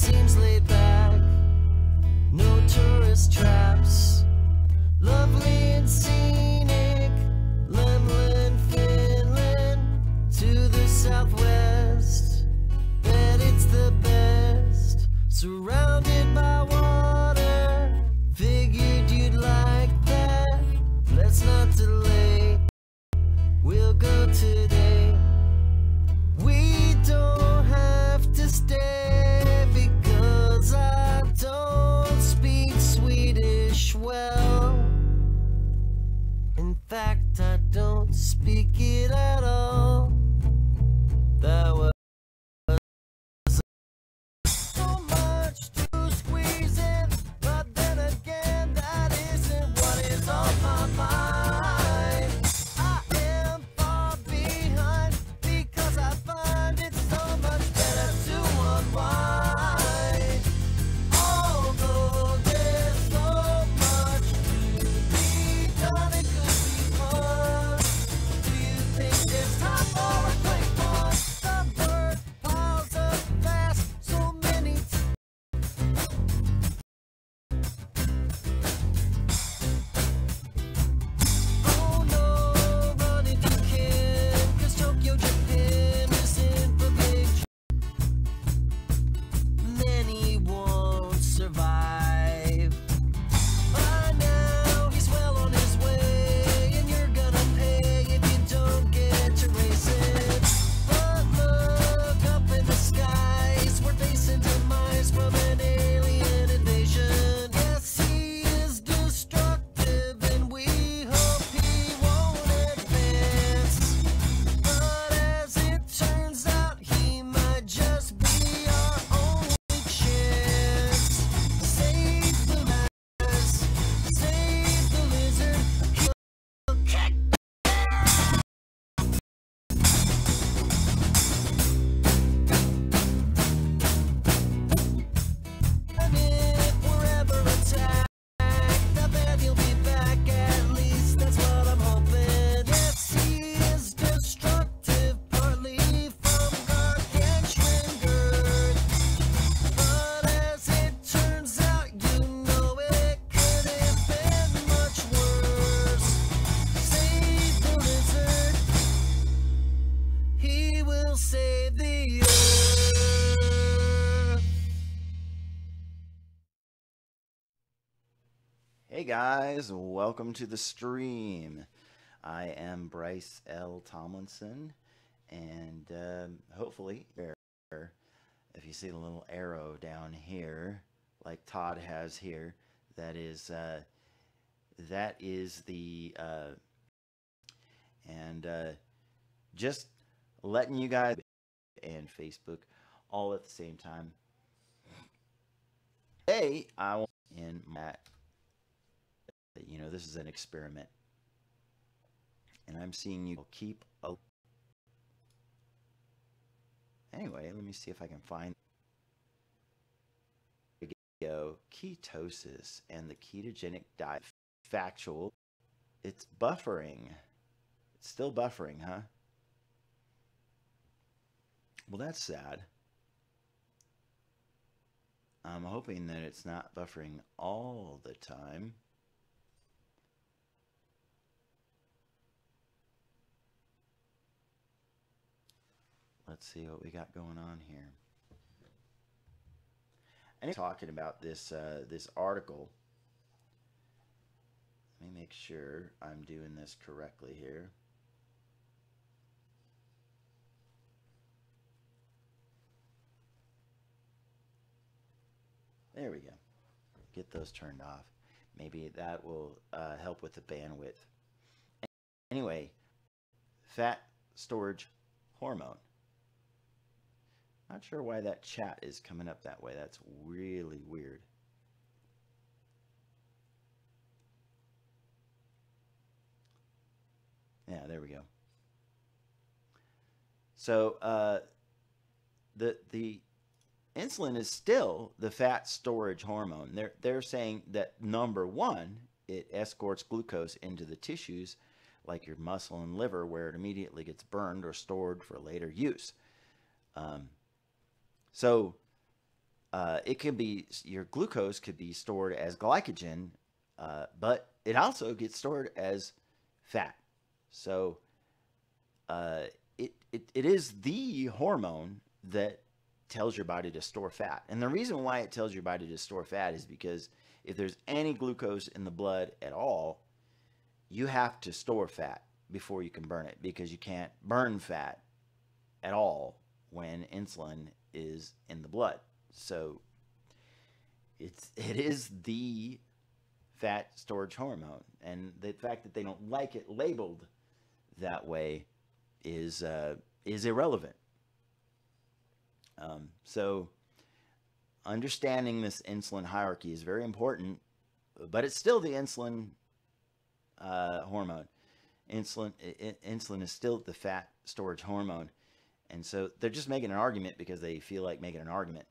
seems laid back, no tourist traps, lovely and scenic, Lemlin, Finland, to the southwest, bet it's the best, surrounded by water, figured you'd like that, let's not delay, we'll go today, we don't have to stay because I don't speak Swedish well, in fact I don't speak it at all, that was so much to squeeze in, but then again that isn't what is on my mind. I am far behind because I find it so much better to unwind. Although there's so much to be done, it could be fun. Do you think there's time for a quick one? The word piles up fast, so many oh no, run if you can, 'cause Tokyo, Japan is in for big. Many won't survive. By now, he's well on his way, and you're gonna pay if you don't get to race it. But look up in the skies, we're facing demise from an alien invasion. Yes, he is destructive, and we hope he won't advance. But as it turns out, he might just be our only chance. Save the mass, save the lizard, he'll kick and if we're ever attacked, I bet he'll be back, at least that's what I'm hoping. Yes, he is destructive, partly from gargantuan girth. But as it turns out, you know it could have been much worse. Save the lizard, he will save the earth. Hey guys, welcome to the stream. I am Bryce L. Tomlinson, and hopefully, if you see the little arrow down here, like Todd has here, that is the just letting you guys and Facebook all at the same time. Today, I want in Matt. You know, this is an experiment, and I'm seeing you keep a. Anyway, let me see if I can find. Go ketosis and the ketogenic diet. Factual. It's buffering. It's still buffering, huh? Well, that's sad. I'm hoping that it's not buffering all the time. Let's see what we got going on here. And talking about this this article. Let me make sure I'm doing this correctly here. There we go. Get those turned off. Maybe that will help with the bandwidth. Anyway, fat storage hormone. Not sure why that chat is coming up that way. That's really weird. Yeah, there we go. So the insulin is still the fat storage hormone. They're saying that number one, it escorts glucose into the tissues like your muscle and liver, where it immediately gets burned or stored for later use. So it can be, your glucose could be stored as glycogen, but it also gets stored as fat. So it is the hormone that tells your body to store fat. And the reason why it tells your body to store fat is because if there's any glucose in the blood at all, you have to store fat before you can burn it, because you can't burn fat at all when insulin is in the blood. So it is the fat storage hormone, and the fact that they don't like it labeled that way is irrelevant. So understanding this insulin hierarchy is very important, but it's still the insulin hormone. Insulin is still the fat storage hormone, and so they're just making an argument because they feel like making an argument.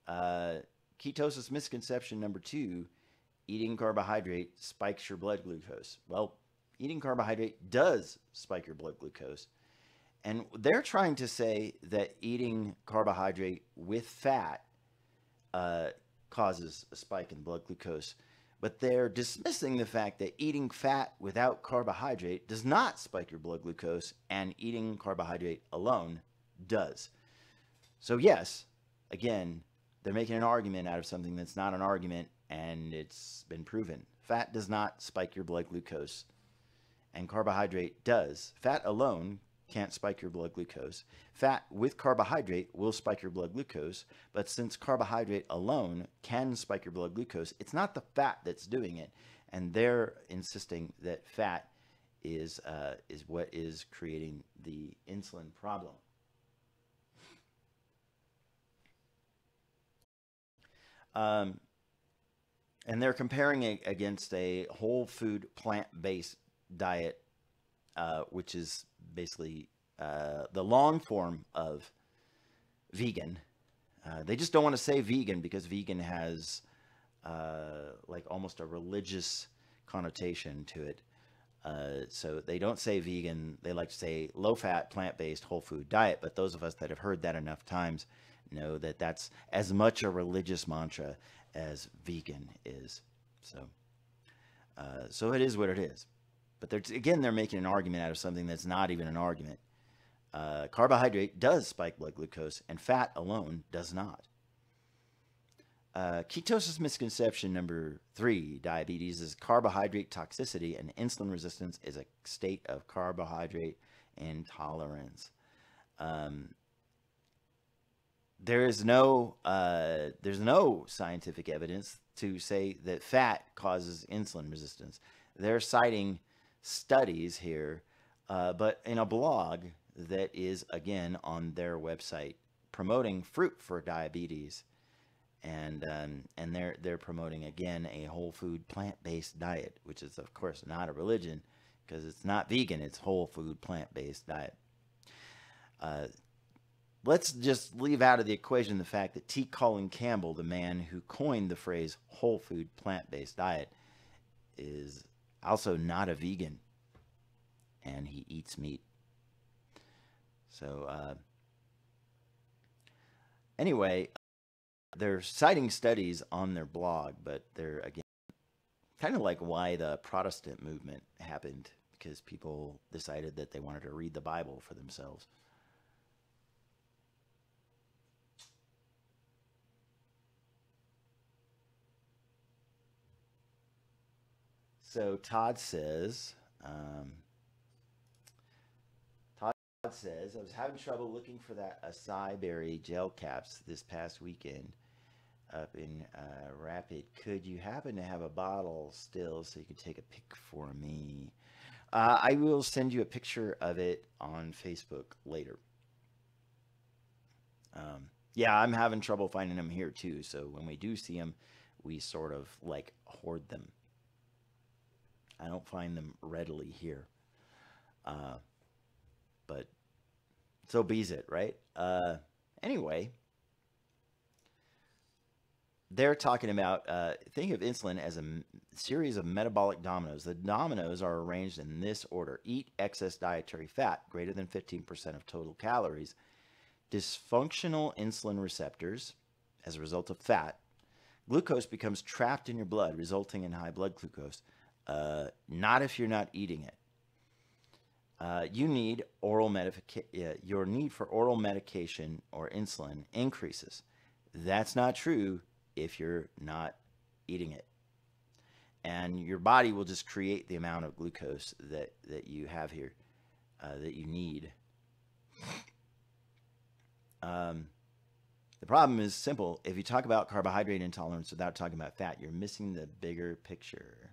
Ketosis misconception number 2: eating carbohydrate spikes your blood glucose. Well, eating carbohydrate does spike your blood glucose. And they're trying to say that eating carbohydrate with fat causes a spike in blood glucose. But they're dismissing the fact that eating fat without carbohydrate does not spike your blood glucose, and eating carbohydrate alone does. So yes, again, they're making an argument out of something that's not an argument, and it's been proven. Fat does not spike your blood glucose, and carbohydrate does. Fat alone can't spike your blood glucose. Fat with carbohydrate will spike your blood glucose, but since carbohydrate alone can spike your blood glucose, it's not the fat that's doing it. And they're insisting that fat is what is creating the insulin problem. And they're comparing it against a whole food plant-based diet, which is basically the long form of vegan. They just don't want to say vegan because vegan has like almost a religious connotation to it. So they don't say vegan. They like to say low-fat, plant-based, whole food diet. But those of us that have heard that enough times know that that's as much a religious mantra as vegan is. So it is what it is. But they're making an argument out of something that's not even an argument. Carbohydrate does spike blood glucose, and fat alone does not. Ketosis misconception number 3, diabetes, is carbohydrate toxicity, and insulin resistance is a state of carbohydrate intolerance. There's no scientific evidence to say that fat causes insulin resistance. They're citing studies here, but in a blog that is, again, on their website, promoting fruit for diabetes, and they're promoting, again, a whole food plant-based diet, which is, of course, not a religion, because it's not vegan, it's whole food plant-based diet. Let's just leave out of the equation the fact that T. Colin Campbell, the man who coined the phrase whole food plant-based diet, is also not a vegan, and he eats meat. So anyway, they're citing studies on their blog, but they're, again, kind of like why the Protestant movement happened, because people decided that they wanted to read the Bible for themselves. So Todd says, I was having trouble looking for that acai berry gel caps this past weekend up in Rapid. Could you happen to have a bottle still so you could take a pic for me? I will send you a picture of it on Facebook later. Yeah, I'm having trouble finding them here too. So when we do see them, we sort of like hoard them. I don't find them readily here. But so be's it, right? Anyway, they're talking about, think of insulin as a series of metabolic dominoes. The dominoes are arranged in this order: eat excess dietary fat, greater than 15% of total calories; dysfunctional insulin receptors, as a result of fat, glucose becomes trapped in your blood, resulting in high blood glucose. Not if you're not eating it. Your need for oral medication or insulin increases. That's not true if you're not eating it. And your body will just create the amount of glucose that you have here, that you need. The problem is simple. If you talk about carbohydrate intolerance without talking about fat, you're missing the bigger picture.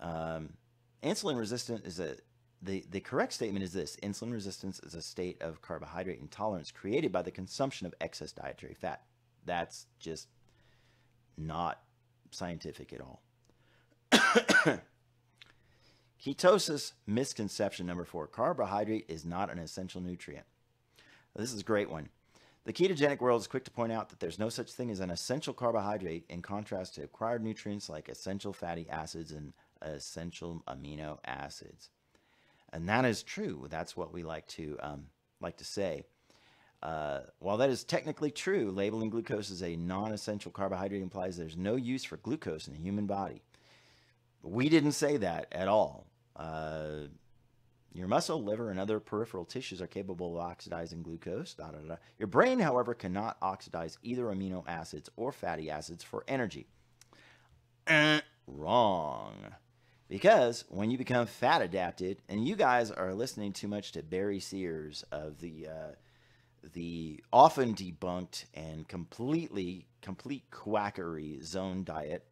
Insulin resistant is the correct statement is this: insulin resistance is a state of carbohydrate intolerance created by the consumption of excess dietary fat. That's just not scientific at all. Ketosis misconception number 4. Carbohydrate is not an essential nutrient. This is a great one. The ketogenic world is quick to point out that there's no such thing as an essential carbohydrate in contrast to acquired nutrients like essential fatty acids and essential amino acids. And that is true. That's what we like to say. While that is technically true, labeling glucose as a non-essential carbohydrate implies there's no use for glucose in the human body. We didn't say that at all. Your muscle, liver, and other peripheral tissues are capable of oxidizing glucose. Your brain, however, cannot oxidize either amino acids or fatty acids for energy. Wrong. Because when you become fat adapted, and you guys are listening too much to Barry Sears of the often debunked and complete quackery zone diet,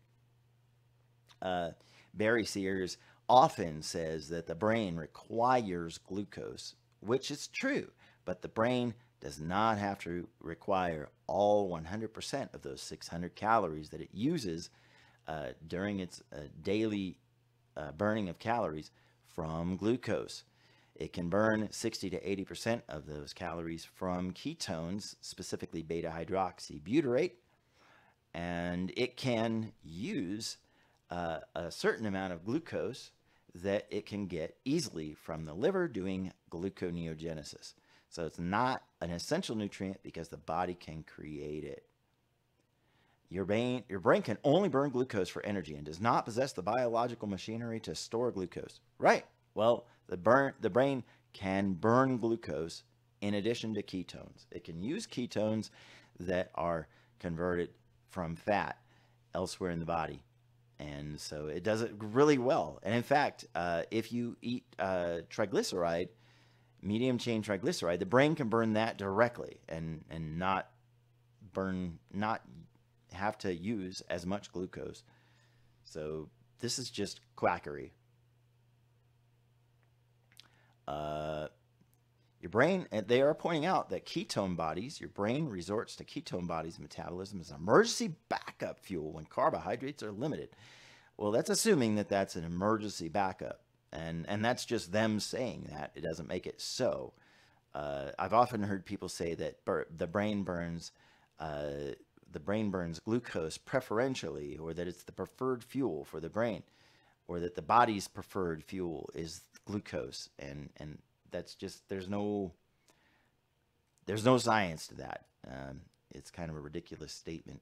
Barry Sears often says that the brain requires glucose, which is true, but the brain does not have to require all 100% of those 600 calories that it uses during its daily burning of calories from glucose. It can burn 60 to 80% of those calories from ketones, specifically beta-hydroxybutyrate, and it can use a certain amount of glucose that it can get easily from the liver doing gluconeogenesis. So it's not an essential nutrient because the body can create it. Your brain can only burn glucose for energy and does not possess the biological machinery to store glucose. Right. Well, the brain can burn glucose in addition to ketones. It can use ketones that are converted from fat elsewhere in the body. And so it does it really well. And in fact, if you eat triglyceride, medium chain triglyceride, the brain can burn that directly and not have to use as much glucose. So this is just quackery. Your brain, they are pointing out that ketone bodies, your brain resorts to ketone bodies metabolism as an emergency backup fuel when carbohydrates are limited. Well, that's assuming that that's an emergency backup. And that's just them saying that. It doesn't make it so. I've often heard people say that the brain burns glucose preferentially, or that it's the preferred fuel for the brain, or that the body's preferred fuel is glucose, and that's just there's no science to that. It's kind of a ridiculous statement.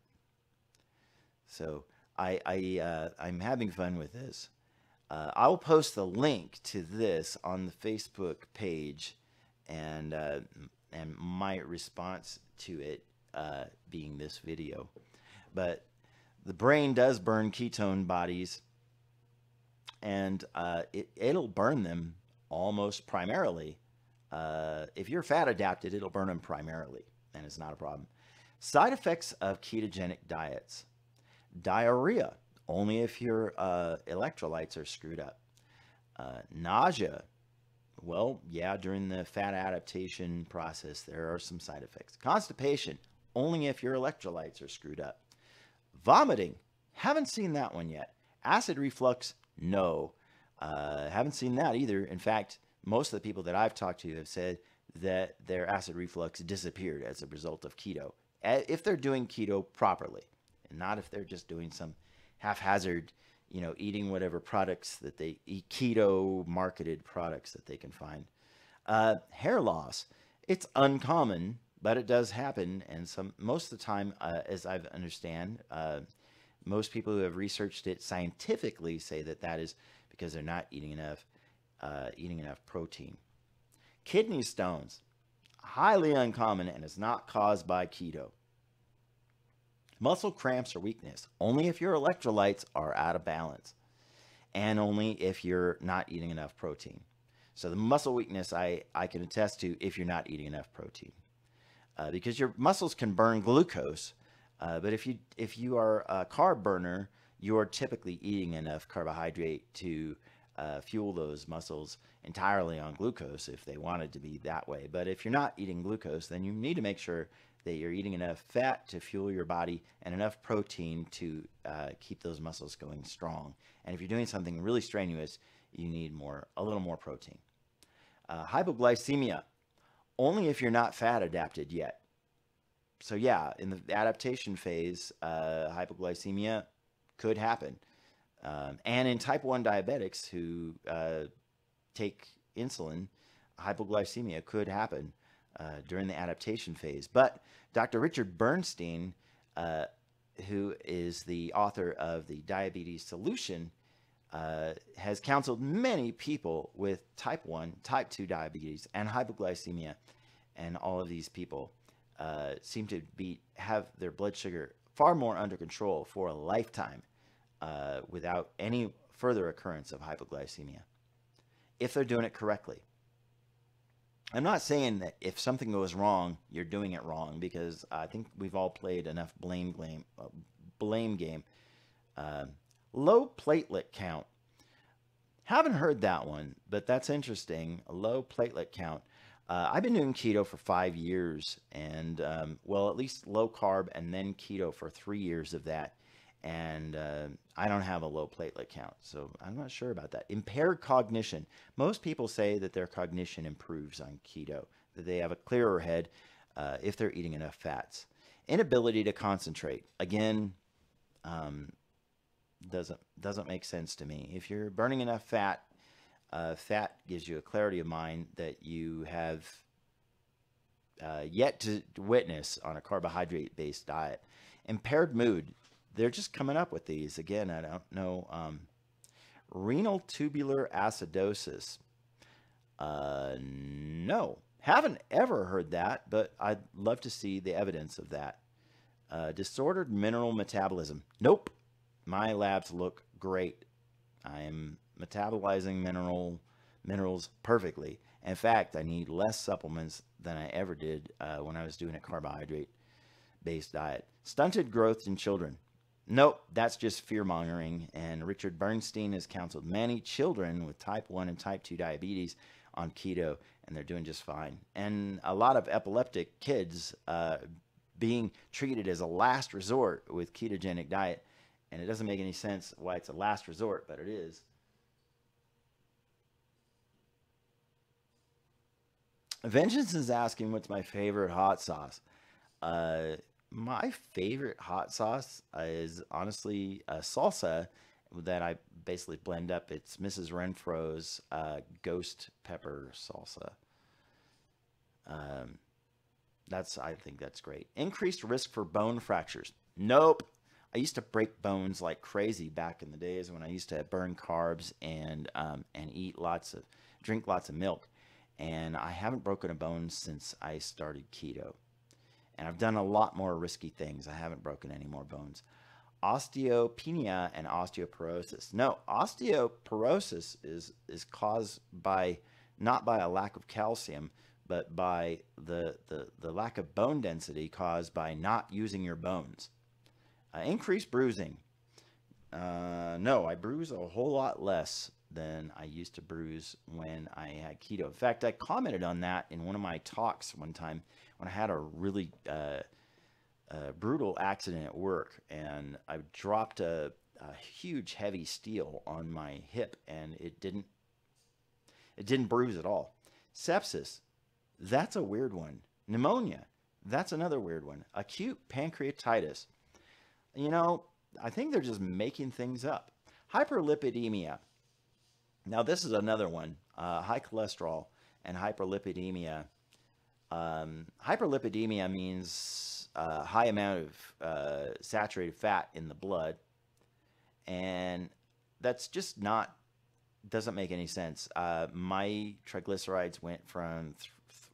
So I'm having fun with this. I'll post the link to this on the Facebook page, and my response to it being this video. But the brain does burn ketone bodies, and it'll burn them almost primarily. If you're fat adapted, it'll burn them primarily, and it's not a problem. Side effects of ketogenic diets: diarrhea, only if your electrolytes are screwed up. Nausea, well, yeah, during the fat adaptation process, there are some side effects. Constipation, only if your electrolytes are screwed up. Vomiting, haven't seen that one yet. Acid reflux, no. Haven't seen that either. In fact, most of the people that I've talked to have said that their acid reflux disappeared as a result of keto, if they're doing keto properly, and not if they're just doing some haphazard, eating whatever products that they eat, keto marketed products that they can find. Hair loss, it's uncommon, but it does happen. And most of the time, as I understand, most people who have researched it scientifically say that that is because they're not eating enough protein. Kidney stones, highly uncommon, and is not caused by keto. Muscle cramps or weakness, only if your electrolytes are out of balance, and only if you're not eating enough protein. So the muscle weakness, I can attest to if you're not eating enough protein, because your muscles can burn glucose, but if you are a carb burner, you're typically eating enough carbohydrate to fuel those muscles entirely on glucose if they wanted to be that way. But if you're not eating glucose, then you need to make sure that you're eating enough fat to fuel your body and enough protein to keep those muscles going strong. And if you're doing something really strenuous, you need a little more protein. Hypoglycemia, only if you're not fat adapted yet. So yeah, in the adaptation phase, hypoglycemia could happen. And in type 1 diabetics who take insulin, hypoglycemia could happen during the adaptation phase. But Dr. Richard Bernstein, who is the author of the Diabetes Solution, has counseled many people with type 1, type 2 diabetes, and hypoglycemia. And all of these people seem to have their blood sugar far more under control for a lifetime without any further occurrence of hypoglycemia, if they're doing it correctly. I'm not saying that if something goes wrong, you're doing it wrong, because I think we've all played enough blame game. Low platelet count. Haven't heard that one, but that's interesting. A low platelet count. I've been doing keto for 5 years, and well, at least low carb and then keto for 3 years of that. And I don't have a low platelet count, so I'm not sure about that. Impaired cognition. Most people say that their cognition improves on keto, that they have a clearer head if they're eating enough fats. Inability to concentrate. Again, doesn't make sense to me. If you're burning enough fat, fat gives you a clarity of mind that you have yet to witness on a carbohydrate-based diet. Impaired mood. They're just coming up with these. Again, I don't know. Renal tubular acidosis. No, haven't ever heard that, but I'd love to see the evidence of that. Disordered mineral metabolism. Nope. My labs look great. I am metabolizing minerals perfectly. In fact, I need less supplements than I ever did when I was doing a carbohydrate-based diet. Stunted growth in children. Nope, that's just fear-mongering, and Richard Bernstein has counseled many children with type 1 and type 2 diabetes on keto, and they're doing just fine. And a lot of epileptic kids being treated as a last resort with ketogenic diet, and it doesn't make any sense why it's a last resort, but it is. Vengeance is asking, what's my favorite hot sauce? My favorite hot sauce is honestly a salsa that I basically blend up. It's Mrs. Renfro's ghost pepper salsa. I think that's great. Increased risk for bone fractures. Nope. I used to break bones like crazy back in the days when I used to burn carbs and drink lots of milk. And I haven't broken a bone since I started keto. And I've done a lot more risky things. I haven't broken any more bones. Osteopenia and osteoporosis. No, osteoporosis is caused not by a lack of calcium, but by the lack of bone density caused by not using your bones. Increased bruising. No, I bruise a whole lot less than I used to bruise when I had keto. In fact, I commented on that in one of my talks one time when I had a really brutal accident at work, and I dropped a huge heavy steel on my hip, and it didn't bruise at all. Sepsis, that's a weird one. Pneumonia, that's another weird one. Acute pancreatitis. You know, I think they're just making things up. Hyperlipidemia. Now, this is another one. High cholesterol and hyperlipidemia Hyperlipidemia means a high amount of saturated fat in the blood, and that's just not, doesn't make any sense. My triglycerides went from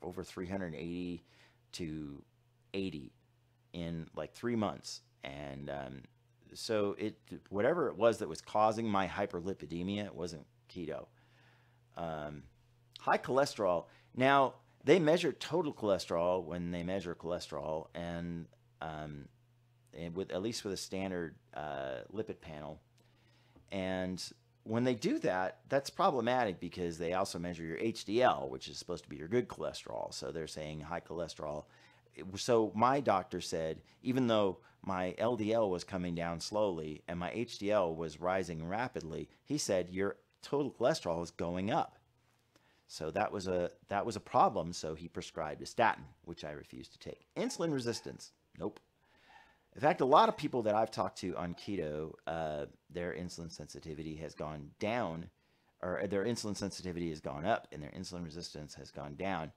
over 380 to 80 in like 3 months, and so whatever it was that was causing my hyperlipidemia, it wasn't keto. High cholesterol. Now, they measure total cholesterol when they measure cholesterol, and with, at least with a standard lipid panel. And when they do that, that's problematic because they also measure your HDL, which is supposed to be your good cholesterol. So they're saying high cholesterol. So my doctor said, even though my LDL was coming down slowly and my HDL was rising rapidly, he said your total cholesterol is going up. So that was a problem. So he prescribed a statin, which I refused to take. Insulin resistance, nope. In fact, a lot of people that I've talked to on keto, their insulin sensitivity has gone down, or their insulin sensitivity has gone up, and their insulin resistance has gone down.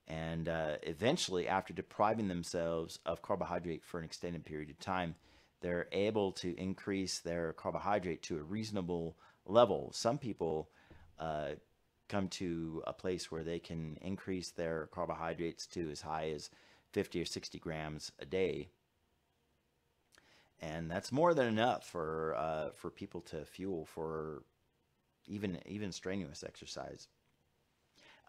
And eventually, after depriving themselves of carbohydrate for an extended period of time, they're able to increase their carbohydrate to a reasonable level. Some people come to a place where they can increase their carbohydrates to as high as 50 or 60 grams a day. And that's more than enough for people to fuel for even strenuous exercise.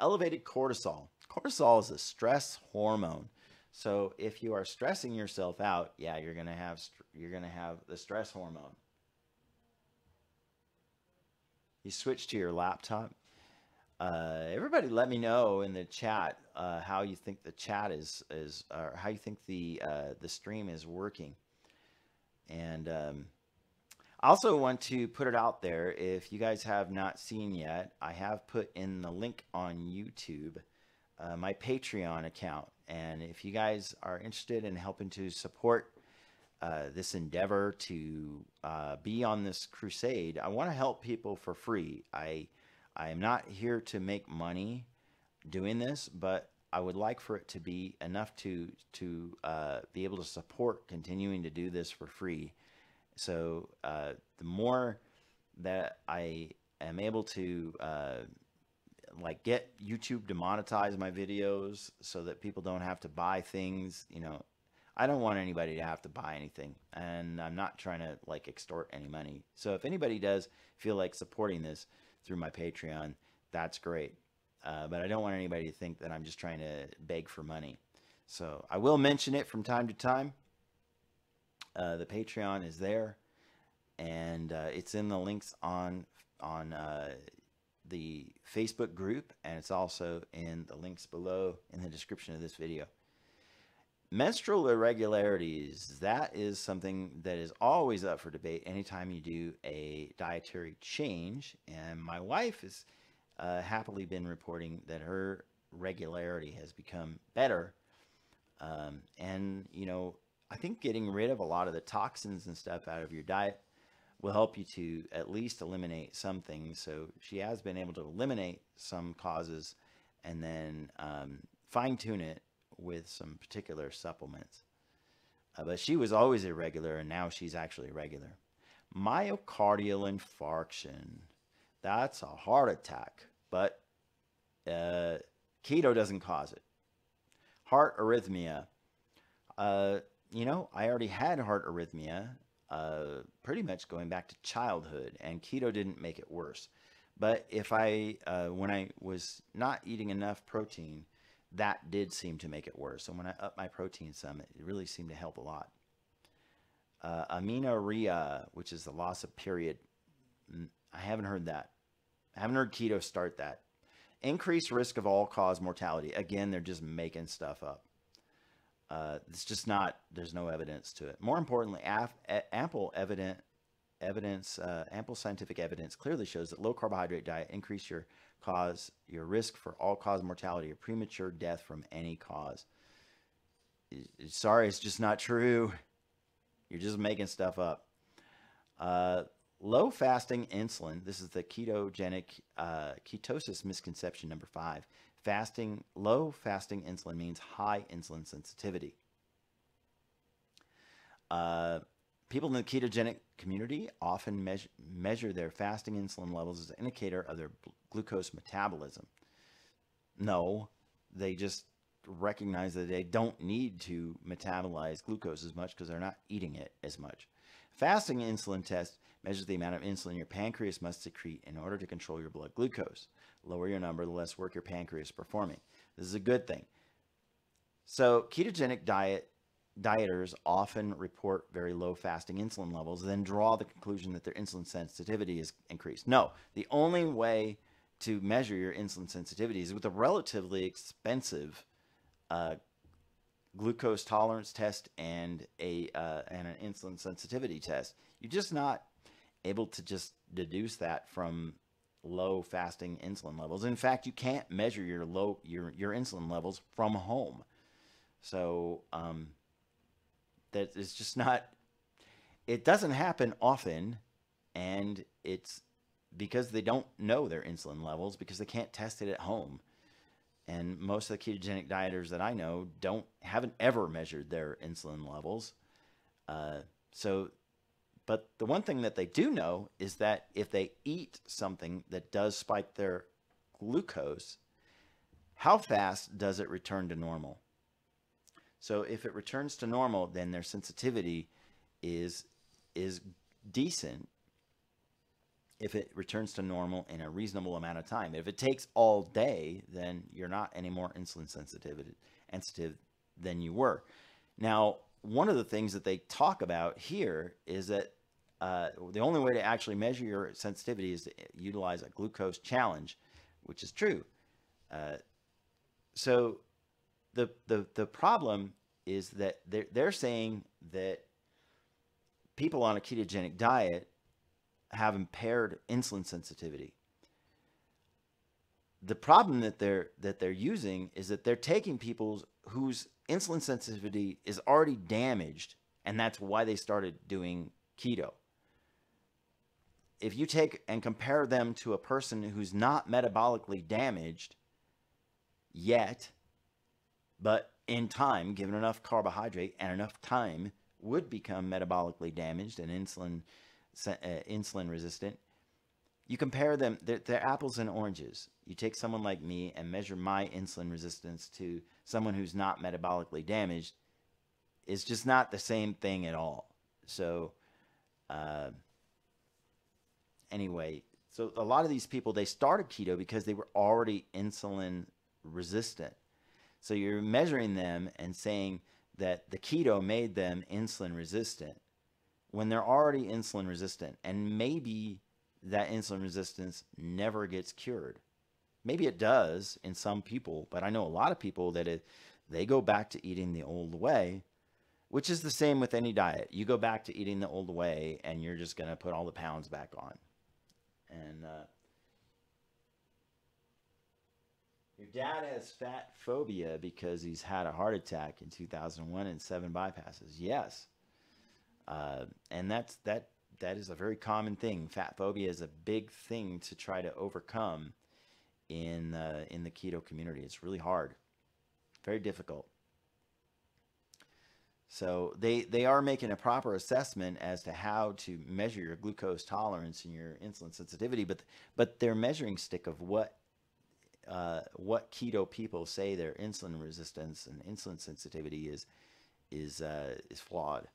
Elevated cortisol. Cortisol is a stress hormone. So if you are stressing yourself out, yeah, you're gonna have the stress hormone. You switch to your laptop. Everybody, let me know in the chat how you think the chat is or how you think the stream is working. And I also want to put it out there, if you guys have not seen yet, I have put in the link on YouTube, my Patreon account. And if you guys are interested in helping to support this endeavor to be on this crusade, I want to help people for free. I am not here to make money doing this, but I would like for it to be enough to be able to support continuing to do this for free. So the more that I am able to like get YouTube to monetize my videos so that people don't have to buy things, you know, I don't want anybody to have to buy anything, and I'm not trying to like extort any money. So if anybody does feel like supporting this through my Patreon, that's great. But I don't want anybody to think that I'm just trying to beg for money. So I will mention it from time to time. The Patreon is there, and it's in the links on the Facebook group, and it's also in the links below in the description of this video. Menstrual irregularities, that is something that is always up for debate anytime you do a dietary change, and my wife has happily been reporting that her regularity has become better. And, you know, I think getting rid of a lot of the toxins and stuff out of your diet will help you to at least eliminate some things. So she has been able to eliminate some causes and then fine-tune it with some particular supplements. But she was always irregular, and now she's actually regular. Myocardial infarction. That's a heart attack, but keto doesn't cause it. Heart arrhythmia. You know, I already had heart arrhythmia pretty much going back to childhood, and keto didn't make it worse. But if when I was not eating enough protein, that did seem to make it worse. So when I upped my protein some, it really seemed to help a lot. Amenorrhea, which is the loss of period. I haven't heard that. I haven't heard keto start that. Increased risk of all-cause mortality. Again, they're just making stuff up. It's just not, there's no evidence to it. More importantly, ample scientific evidence clearly shows that low carbohydrate diet increase your risk for all-cause mortality or premature death from any cause. Sorry, it's just not true. You're just making stuff up. Low fasting insulin. This is the ketogenic ketosis misconception number 5. low fasting insulin means high insulin sensitivity. People in the ketogenic community often measure their fasting insulin levels as an indicator of their glucose metabolism. No, they just recognize that they don't need to metabolize glucose as much because they're not eating it as much. Fasting insulin test measures the amount of insulin your pancreas must secrete in order to control your blood glucose. Lower your number, the less work your pancreas is performing. This is a good thing. So ketogenic dieters often report very low fasting insulin levels, then draw the conclusion that their insulin sensitivity is increased. No, the only way to measure your insulin sensitivity is with a relatively expensive glucose tolerance test and an insulin sensitivity test. You're just not able to just deduce that from low fasting insulin levels. In fact, you can't measure your insulin levels from home. So that is just not. It doesn't happen often, and it's because they don't know their insulin levels because they can't test it at home. And most of the ketogenic dieters that I know haven't ever measured their insulin levels. But the one thing that they do know is that if they eat something that does spike their glucose, how fast does it return to normal? So if it returns to normal, then their sensitivity is decent. If it returns to normal in a reasonable amount of time. If it takes all day, then you're not any more insulin sensitive than you were. Now, one of the things that they talk about here is that the only way to actually measure your sensitivity is to utilize a glucose challenge, which is true. So the problem is that they're saying that people on a ketogenic diet have impaired insulin sensitivity. The problem that they're using is that they're taking people whose insulin sensitivity is already damaged, and that's why they started doing keto. If you take and compare them to a person who's not metabolically damaged yet, but in time, given enough carbohydrate and enough time, would become metabolically damaged and insulin resistant, you compare them, they're apples and oranges. You take someone like me and measure my insulin resistance to someone who's not metabolically damaged, it's just not the same thing at all. So anyway, so a lot of these people, they started keto because they were already insulin resistant. So you're measuring them and saying that the keto made them insulin resistant when they're already insulin resistant, and maybe that insulin resistance never gets cured. Maybe it does in some people, but I know a lot of people that they go back to eating the old way, which is the same with any diet. You go back to eating the old way and you're just going to put all the pounds back on. And your dad has fat phobia because he's had a heart attack in 2001 and 7 bypasses. Yes. And that is a very common thing. Fat phobia is a big thing to try to overcome in the keto community. It's really hard, very difficult. So they are making a proper assessment as to how to measure your glucose tolerance and your insulin sensitivity, but their measuring stick of what keto people say their insulin resistance and insulin sensitivity is flawed.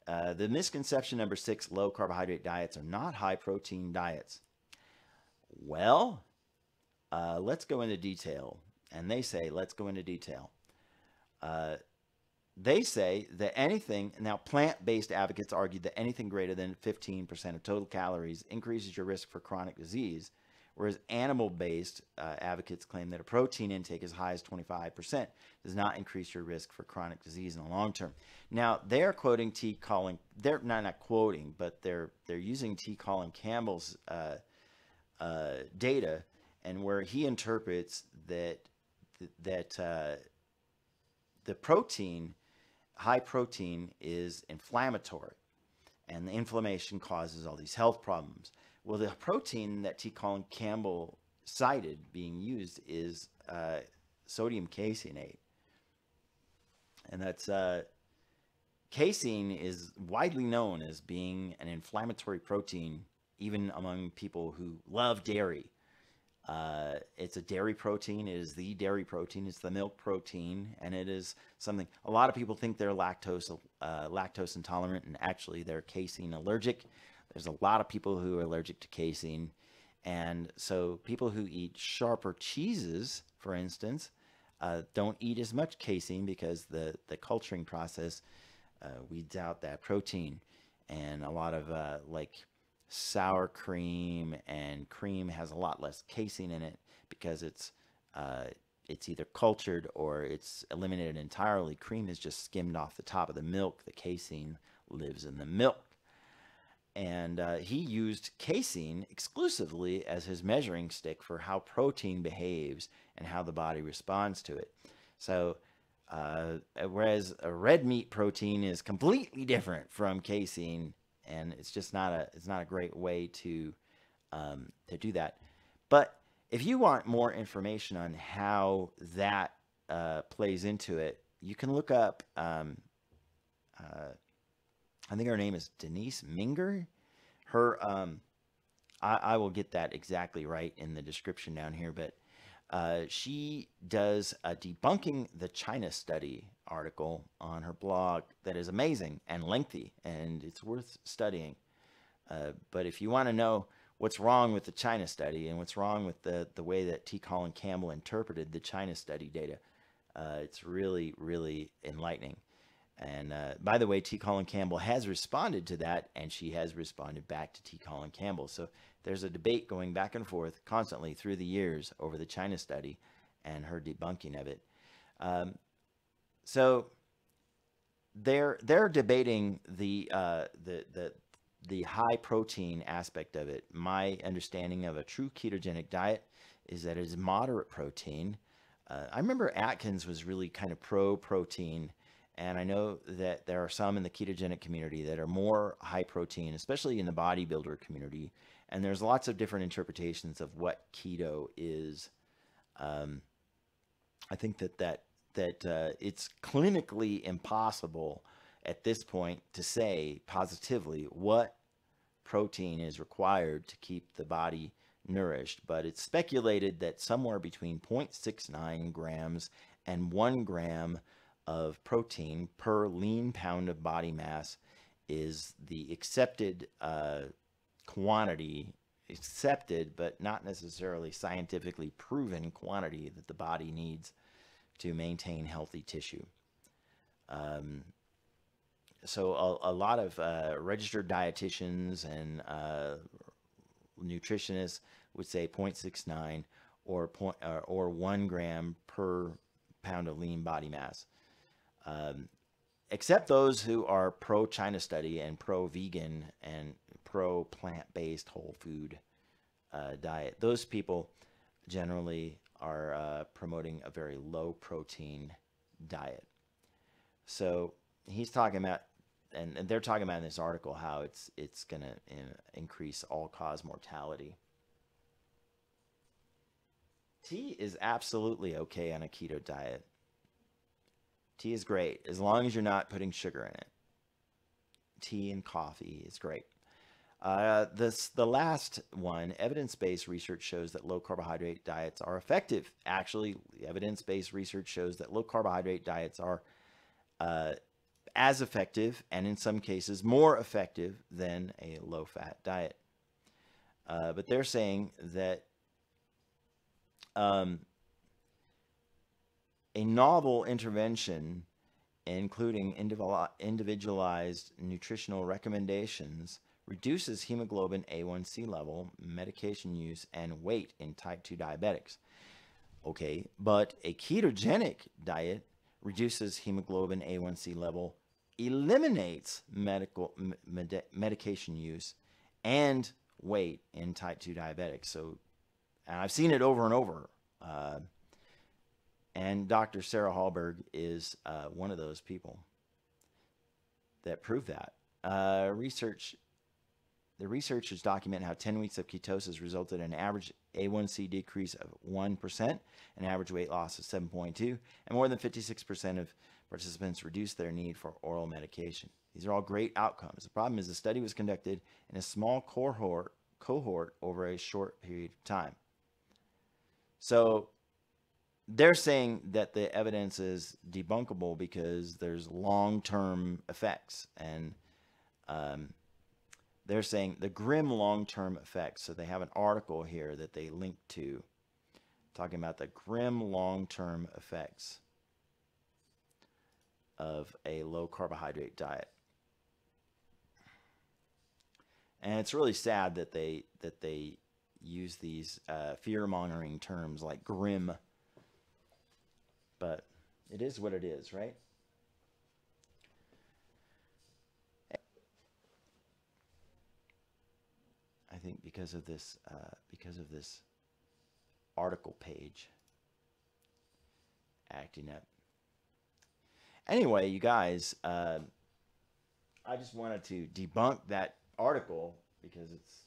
The misconception number 6, low carbohydrate diets are not high protein diets. Well, let's go into detail. And they say, let's go into detail. They say that now plant-based advocates argue that anything greater than 15% of total calories increases your risk for chronic disease, whereas animal-based advocates claim that a protein intake as high as 25% does not increase your risk for chronic disease in the long term. Now, they're quoting they're not quoting, but they're using T. Colin Campbell's data, and where he interprets that the protein, high protein, is inflammatory, and the inflammation causes all these health problems. Well, the protein that T. Colin Campbell cited being used is sodium caseinate. And that's casein is widely known as being an inflammatory protein, even among people who love dairy. It's a dairy protein. It is the dairy protein. It's the milk protein, and it is something a lot of people think they're lactose intolerant, and actually they're casein allergic. There's a lot of people who are allergic to casein, and so people who eat sharper cheeses, for instance, don't eat as much casein because the culturing process weeds out that protein, and a lot of like sour cream and cream has a lot less casein in it because it's either cultured or it's eliminated entirely. Cream is just skimmed off the top of the milk. The casein lives in the milk. And he used casein exclusively as his measuring stick for how protein behaves and how the body responds to it. So whereas a red meat protein is completely different from casein, and it's just not a great way to do that. But if you want more information on how that plays into it, you can look up. I think her name is Denise Minger. Her, I will get that exactly right in the description down here, but she does a debunking the China study article on her blog that is amazing and lengthy, and it's worth studying. But if you want to know what's wrong with the China study and what's wrong with the way that T. Colin Campbell interpreted the China study data, it's really, really enlightening. And by the way, T. Colin Campbell has responded to that, and she has responded back to T. Colin Campbell. So there's a debate going back and forth constantly through the years over the China study and her debunking of it. So they're debating the high protein aspect of it. My understanding of a true ketogenic diet is that it is moderate protein. I remember Atkins was really kind of pro protein. And I know that there are some in the ketogenic community that are more high protein, especially in the bodybuilder community. And there's lots of different interpretations of what keto is. I think that it's clinically impossible at this point to say positively what protein is required to keep the body nourished. But it's speculated that somewhere between 0.69 grams and 1 gram of protein per lean pound of body mass is the accepted quantity, but not necessarily scientifically proven quantity that the body needs to maintain healthy tissue. So a lot of registered dietitians and nutritionists would say 0.69 or 1 gram per pound of lean body mass. Except those who are pro-China study and pro-vegan and pro-plant-based whole food diet. Those people generally are promoting a very low protein diet. So he's talking about, and they're talking about in this article how it's going to increase all-cause mortality. Tea is absolutely okay on a keto diet. Tea is great as long as you're not putting sugar in it. Tea and coffee is great. The last one, evidence-based research shows that low-carbohydrate diets are effective. Actually, evidence-based research shows that low-carbohydrate diets are as effective, and in some cases more effective than a low-fat diet. But they're saying that a novel intervention, including individualized nutritional recommendations, reduces hemoglobin A1C level, medication use, and weight in type 2 diabetics. Okay, but a ketogenic diet reduces hemoglobin A1C level, eliminates medication use, and weight in type 2 diabetics. So, and I've seen it over and over. And Dr. Sarah Hallberg is one of those people that prove that. Research the researchers document how 10 weeks of ketosis resulted in an average A1C decrease of 1%, an average weight loss of 7.2, and more than 56% of participants reduced their need for oral medication. These are all great outcomes. The problem is the study was conducted in a small cohort over a short period of time. So they're saying that the evidence is debunkable because there's long-term effects, and they're saying the grim long-term effects. So they have an article here that they link to talking about the grim long-term effects of a low carbohydrate diet. And it's really sad that they use these fear-mongering terms like grim, but it is what it is, right? I think because of this article page acting up. Anyway, you guys, I just wanted to debunk that article because it's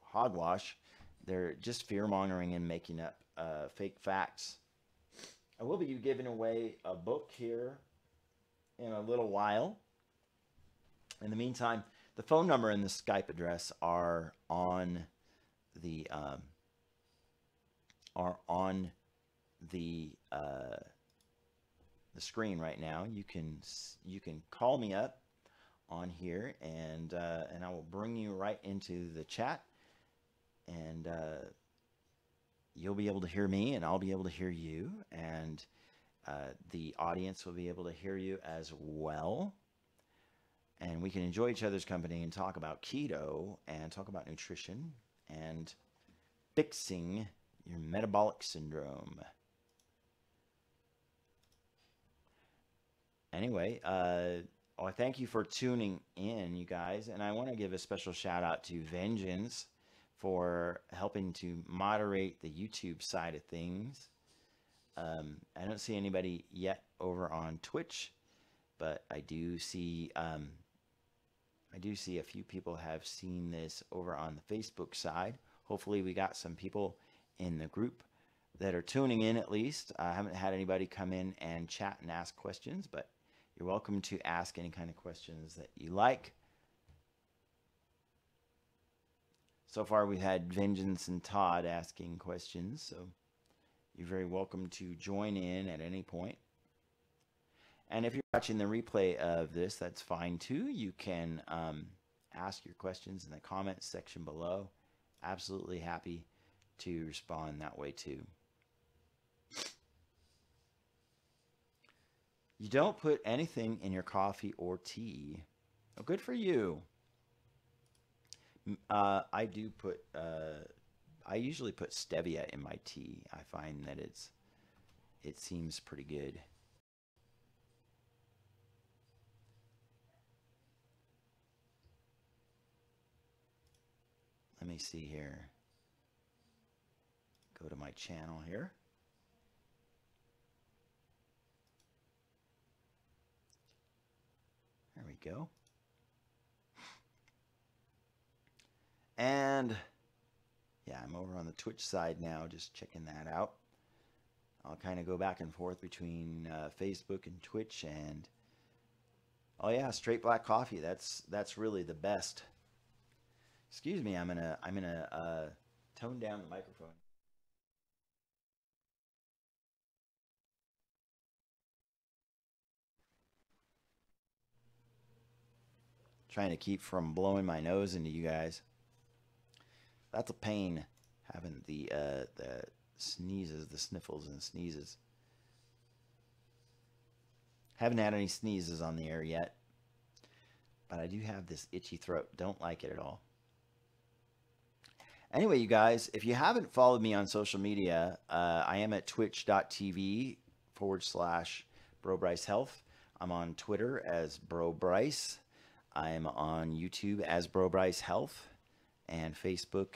hogwash. They're just fear-mongering and making up fake facts. I will be giving away a book here in a little while. In the meantime, the phone number and the Skype address are on the screen right now. You can call me up on here, and I will bring you right into the chat, and you'll be able to hear me, and I'll be able to hear you, and the audience will be able to hear you as well. And we can enjoy each other's company and talk about keto and talk about nutrition and fixing your metabolic syndrome. Anyway, I thank you for tuning in, you guys. And I want to give a special shout out to Vengeance for helping to moderate the YouTube side of things. I don't see anybody yet over on Twitch, but I do see a few people have seen this over on the Facebook side. Hopefully we got some people in the group that are tuning in at least. I haven't had anybody come in and chat and ask questions, but you're welcome to ask any kind of questions that you like. So far we've had Vengeance and Todd asking questions, so you're very welcome to join in at any point. And if you're watching the replay of this, that's fine too. You can ask your questions in the comments section below. Absolutely happy to respond that way too. You don't put anything in your coffee or tea. Oh, good for you. I do put, I usually put stevia in my tea. I find that it seems pretty good. Let me see here. Go to my channel here. There we go. And yeah, I'm over on the Twitch side now, just checking that out. I'll kind of go back and forth between Facebook and Twitch, and oh yeah, straight black coffee. That's really the best. Excuse me, I'm gonna tone down the microphone. Trying to keep from blowing my nose into you guys. That's a pain, having the sneezes, the sniffles and sneezes. Haven't had any sneezes on the air yet, but I do have this itchy throat. Don't like it at all. Anyway, you guys, if you haven't followed me on social media, I am at twitch.tv/BroBryceHealth. I'm on Twitter as BroBryce. I am on YouTube as BroBryceHealth. And Facebook,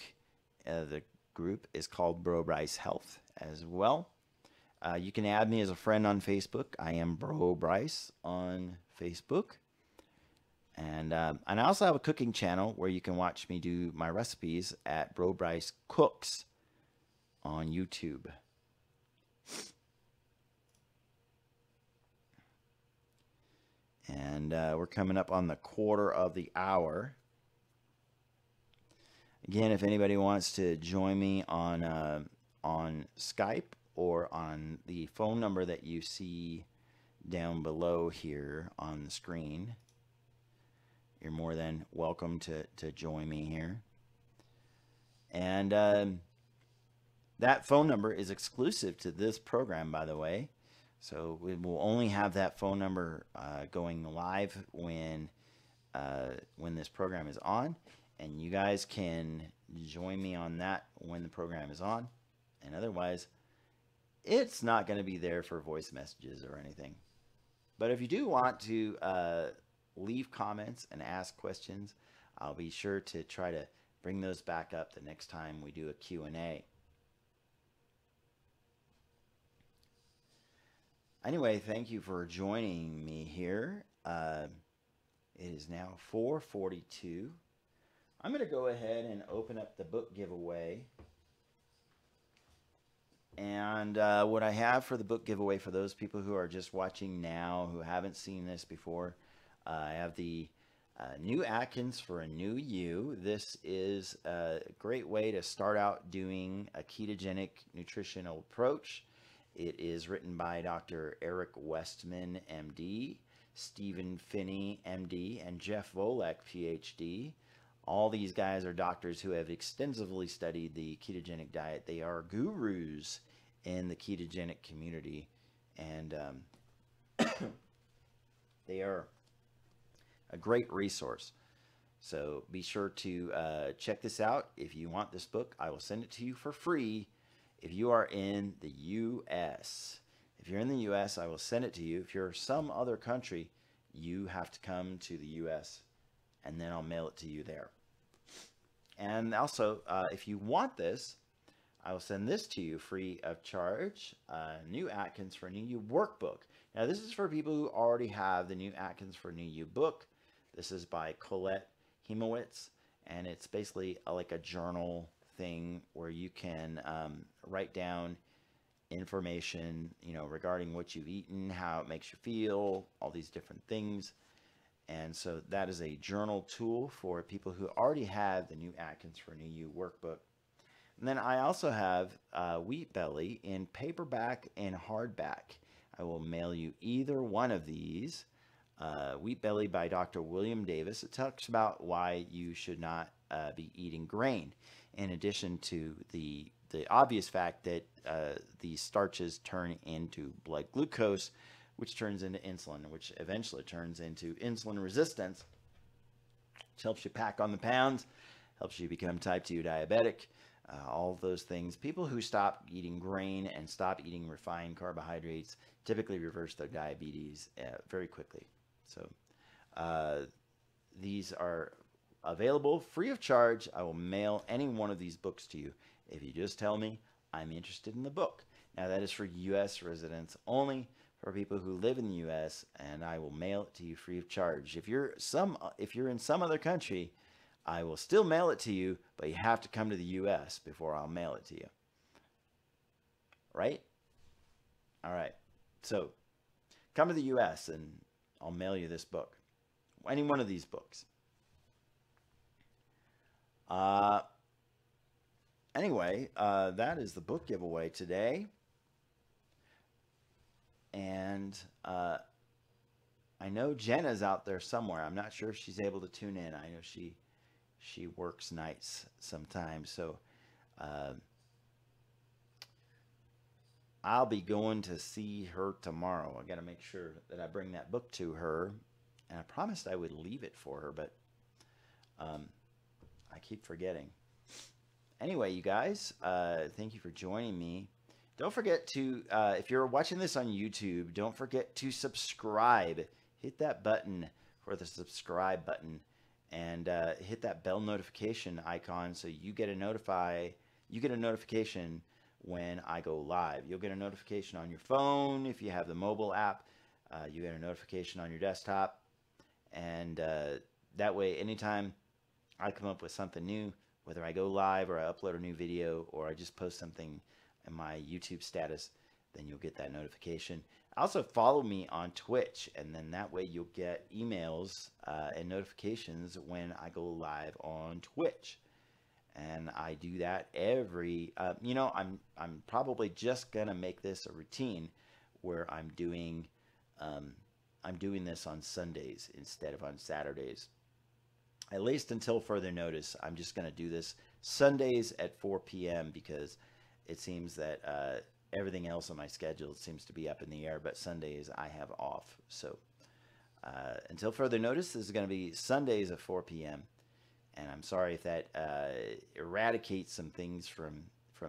the group is called BroBryceHealth as well. You can add me as a friend on Facebook. I am BroBryce on Facebook. And I also have a cooking channel where you can watch me do my recipes at BroBryce Cooks on YouTube. And we're coming up on the quarter of the hour. Again, if anybody wants to join me on Skype or on the phone number that you see down below here on the screen, you're more than welcome to join me here. And that phone number is exclusive to this program, by the way. So we will only have that phone number going live when this program is on. And you guys can join me on that when the program is on. And otherwise, it's not going to be there for voice messages or anything. But if you do want to leave comments and ask questions, I'll be sure to try to bring those back up the next time we do a Q&A. Anyway, thank you for joining me here. It is now 4:42. I'm going to go ahead and open up the book giveaway. And what I have for the book giveaway, for those people who are just watching now, who haven't seen this before, I have the New Atkins for a New You. This is a great way to start out doing a ketogenic nutritional approach. It is written by Dr. Eric Westman, MD, Stephen Finney, MD, and Jeff Volek, PhD. All these guys are doctors who have extensively studied the ketogenic diet. They are gurus in the ketogenic community, and they are a great resource. So be sure to check this out. If you want this book, I will send it to you for free if you are in the U.S. If you're in the U.S., I will send it to you. If you're some other country, you have to come to the U.S., and then I'll mail it to you there. And also, if you want this, I will send this to you free of charge, New Atkins for New You workbook. Now, this is for people who already have the New Atkins for New You book. This is by Colette Hemowitz, and it's basically like a journal thing where you can write down information, regarding what you've eaten, how it makes you feel, all these different things. And so that is a journal tool for people who already have the New Atkins for New You workbook. And then I also have Wheat Belly in paperback and hardback. I will mail you either one of these. Wheat Belly by Dr. William Davis. It talks about why you should not be eating grain, in addition to the obvious fact that these starches turn into blood glucose, which turns into insulin, which eventually turns into insulin resistance, which helps you pack on the pounds, helps you become type 2 diabetic, all those things. People who stop eating grain and stop eating refined carbohydrates typically reverse their diabetes very quickly. So these are available free of charge. I will mail any one of these books to you if you just tell me I'm interested in the book. Now, that is for U.S. residents only, for people who live in the U.S., and I will mail it to you free of charge. If you're in some other country, I will still mail it to you, but you have to come to the U.S. before I'll mail it to you. Right? All right. So come to the U.S. and I'll mail you this book. Any one of these books. Anyway, that is the book giveaway today. And I know Jenna's out there somewhere. I'm not sure if she's able to tune in. I know she works nights sometimes. So I'll be going to see her tomorrow. I got to make sure that I bring that book to her. And I promised I would leave it for her, but I keep forgetting. Anyway, you guys, thank you for joining me. Don't forget to, if you're watching this on YouTube, don't forget to subscribe. Hit that button for the subscribe button, and hit that bell notification icon so you get a notification when I go live. You'll get a notification on your phone if you have the mobile app. You get a notification on your desktop, and that way, anytime I come up with something new, whether I go live or I upload a new video or I just post something in my YouTube status, then you'll get that notification. Also follow me on Twitch, and then that way you'll get emails and notifications when I go live on Twitch. And I do that every, I'm probably just gonna make this a routine where I'm doing this on Sundays instead of on Saturdays. At least until further notice, I'm just gonna do this Sundays at 4 p.m. because it seems that everything else on my schedule seems to be up in the air, but Sundays I have off. So until further notice, this is gonna be Sundays at 4 p.m. And I'm sorry if that eradicates some things from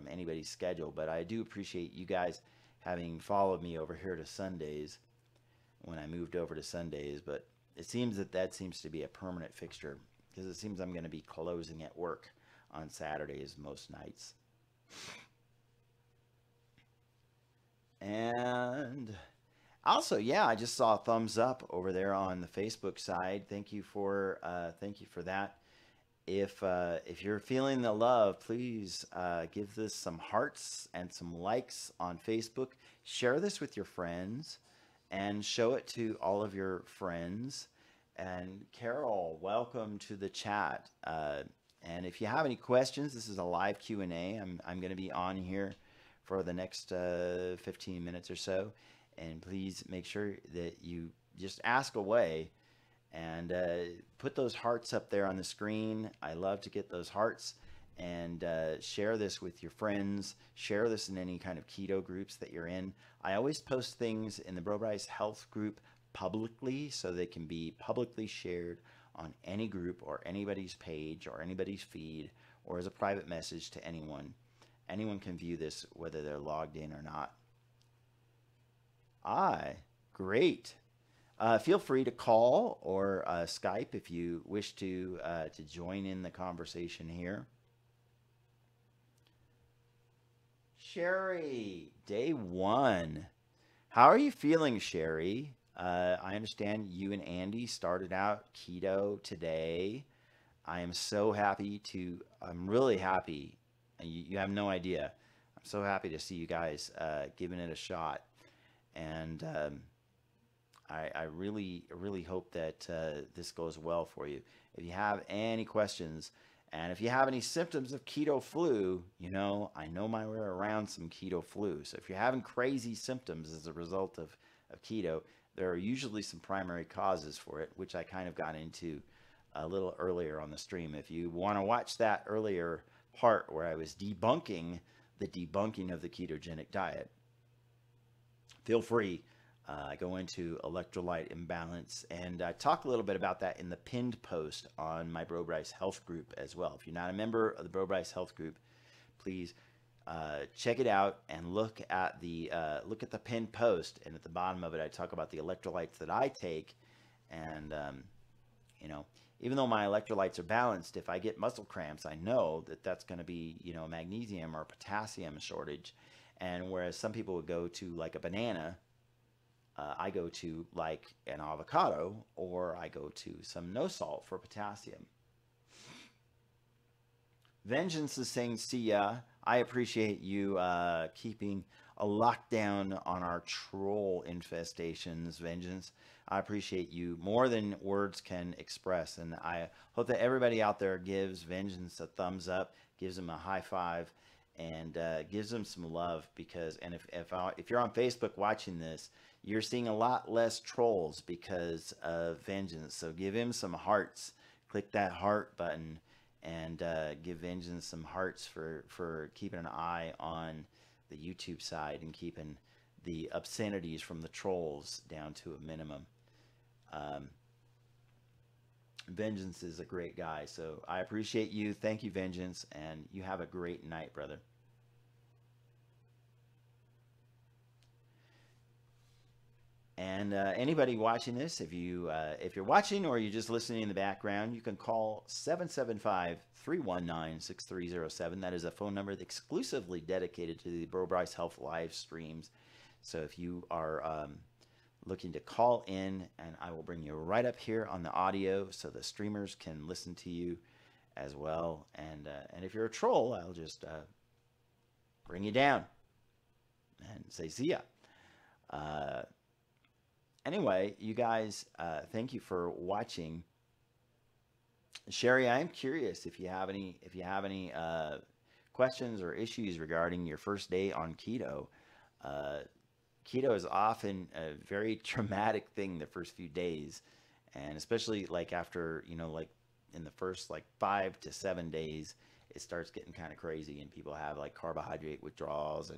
anybody's schedule, but I do appreciate you guys having followed me over here to Sundays when I moved over to Sundays. But it seems that seems to be a permanent fixture because it seems I'm going to be closing at work on Saturdays most nights. And also, yeah, I just saw a thumbs up over there on the Facebook side. Thank you for that. If you're feeling the love, please give this some hearts and some likes on Facebook. Share this with your friends and show it to all of your friends. And Carol, welcome to the chat. And if you have any questions, this is a live Q&A. I'm going to be on here for the next 15 minutes or so. And please make sure that you just ask away. And put those hearts up there on the screen. I love to get those hearts. And share this with your friends. Share this in any kind of keto groups that you're in. I always post things in the BroBryceHealth group publicly so they can be publicly shared on any group or anybody's page or anybody's feed or as a private message to anyone. Anyone can view this whether they're logged in or not. Great. Feel free to call or Skype if you wish to join in the conversation here. Sherry, day one. How are you feeling, Sherry? I understand you and Andy started out keto today. I am so happy I'm really happy. You have no idea. I'm so happy to see you guys giving it a shot. And I really hope that this goes well for you. If you have any questions, and if you have any symptoms of keto flu, I know my way around some keto flu. So if you're having crazy symptoms as a result of keto, there are usually some primary causes for it, which I kind of got into a little earlier on the stream. If you want to watch that earlier part where I was debunking the debunking of the ketogenic diet, feel free. I go into electrolyte imbalance, and I talk a little bit about that in the pinned post on my BroBryceHealth group as well. If you're not a member of the BroBryceHealth group, please check it out and look at the pinned post. And at the bottom of it, I talk about the electrolytes that I take. And even though my electrolytes are balanced, if I get muscle cramps, I know that that's going to be magnesium or potassium shortage. And whereas some people would go to like a banana, I go to like an avocado, or I go to some no salt for potassium. Vengeance is saying, see ya. I appreciate you keeping a lockdown on our troll infestations, Vengeance. I appreciate you more than words can express. And I hope that everybody out there gives Vengeance a thumbs up, gives him a high five, and gives him some love. Because, and if you're on Facebook watching this, you're seeing a lot less trolls because of Vengeance. So give him some hearts. Click that heart button and give Vengeance some hearts for keeping an eye on the YouTube side and keeping the obscenities from the trolls down to a minimum. Vengeance is a great guy, so I appreciate you. Thank you, Vengeance, and you have a great night, brother. And anybody watching this, if you're watching or you're just listening in the background, you can call 775-319-6307. That is a phone number that's exclusively dedicated to the BroBryceHealth live streams. So if you are looking to call in, and I will bring you right up here on the audio so the streamers can listen to you as well. And if you're a troll, I'll just bring you down and say see ya. Anyway, you guys, thank you for watching. Sherry, I am curious if you have any questions or issues regarding your first day on keto. Keto is often a very traumatic thing the first few days, and especially like after, like in the first like 5 to 7 days, it starts getting kind of crazy, and people have like carbohydrate withdrawals,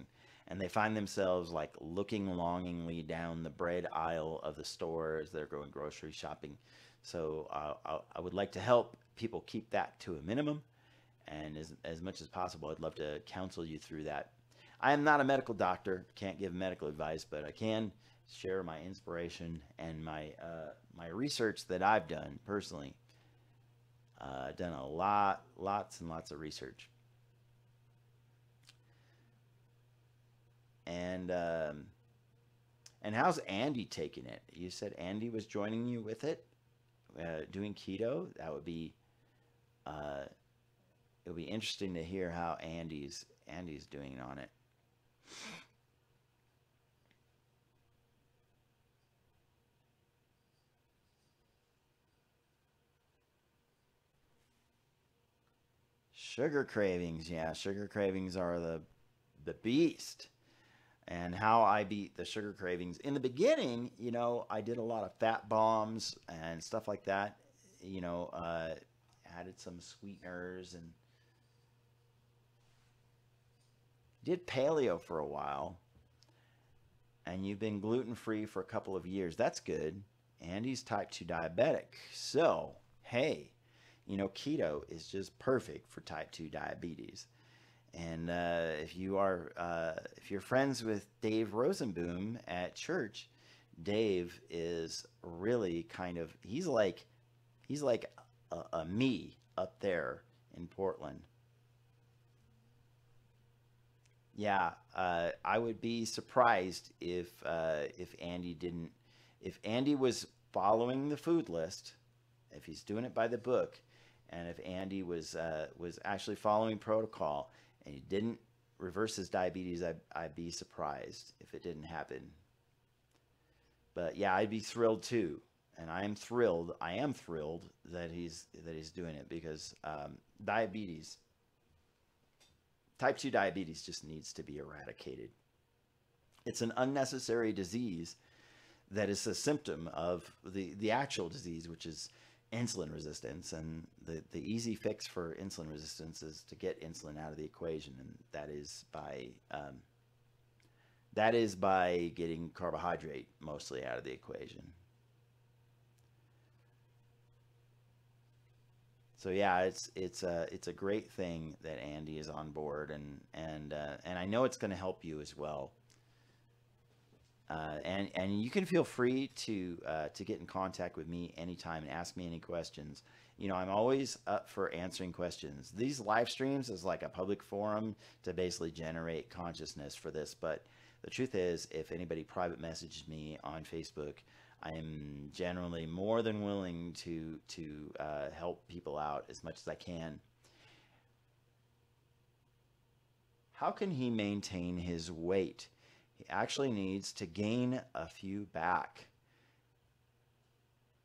and they find themselves like looking longingly down the bread aisle of the store as they're going grocery shopping. So I would like to help people keep that to a minimum, and as much as possible, I'd love to counsel you through that. I am not a medical doctor, can't give medical advice, but I can share my inspiration and my research that I've done personally. I've done lots and lots of research. And how's Andy taking it? You said Andy was joining you with it, doing keto. That would be it would be interesting to hear how Andy's doing on it. Sugar cravings, yeah, sugar cravings are the beast. And how I beat the sugar cravings. In the beginning, I did a lot of fat bombs and stuff like that. Added some sweeteners and did paleo for a while. And you've been gluten-free for a couple of years. That's good. Andy's type 2 diabetic. So, hey, keto is just perfect for type 2 diabetes. And if you're friends with Dave Rosenboom at church, Dave is really kind of, he's like a me up there in Portland. Yeah, I would be surprised if Andy was following the food list, if he's doing it by the book, and if Andy was actually following protocol, and he didn't reverse his diabetes, I'd be surprised if it didn't happen. But yeah, I'd be thrilled too, and I am thrilled that he's doing it, because diabetes, type 2 diabetes, just needs to be eradicated. It's an unnecessary disease that is a symptom of the actual disease, which is insulin resistance. And the easy fix for insulin resistance is to get insulin out of the equation, and that is by getting carbohydrate mostly out of the equation. So yeah, it's a great thing that Andy is on board, and I know it's going to help you as well. And you can feel free to get in contact with me anytime and ask me any questions. I'm always up for answering questions. These live streams is like a public forum to basically generate consciousness for this. But the truth is, if anybody private messages me on Facebook, I am generally more than willing to help people out as much as I can. How can he maintain his weight? He actually needs to gain a few back.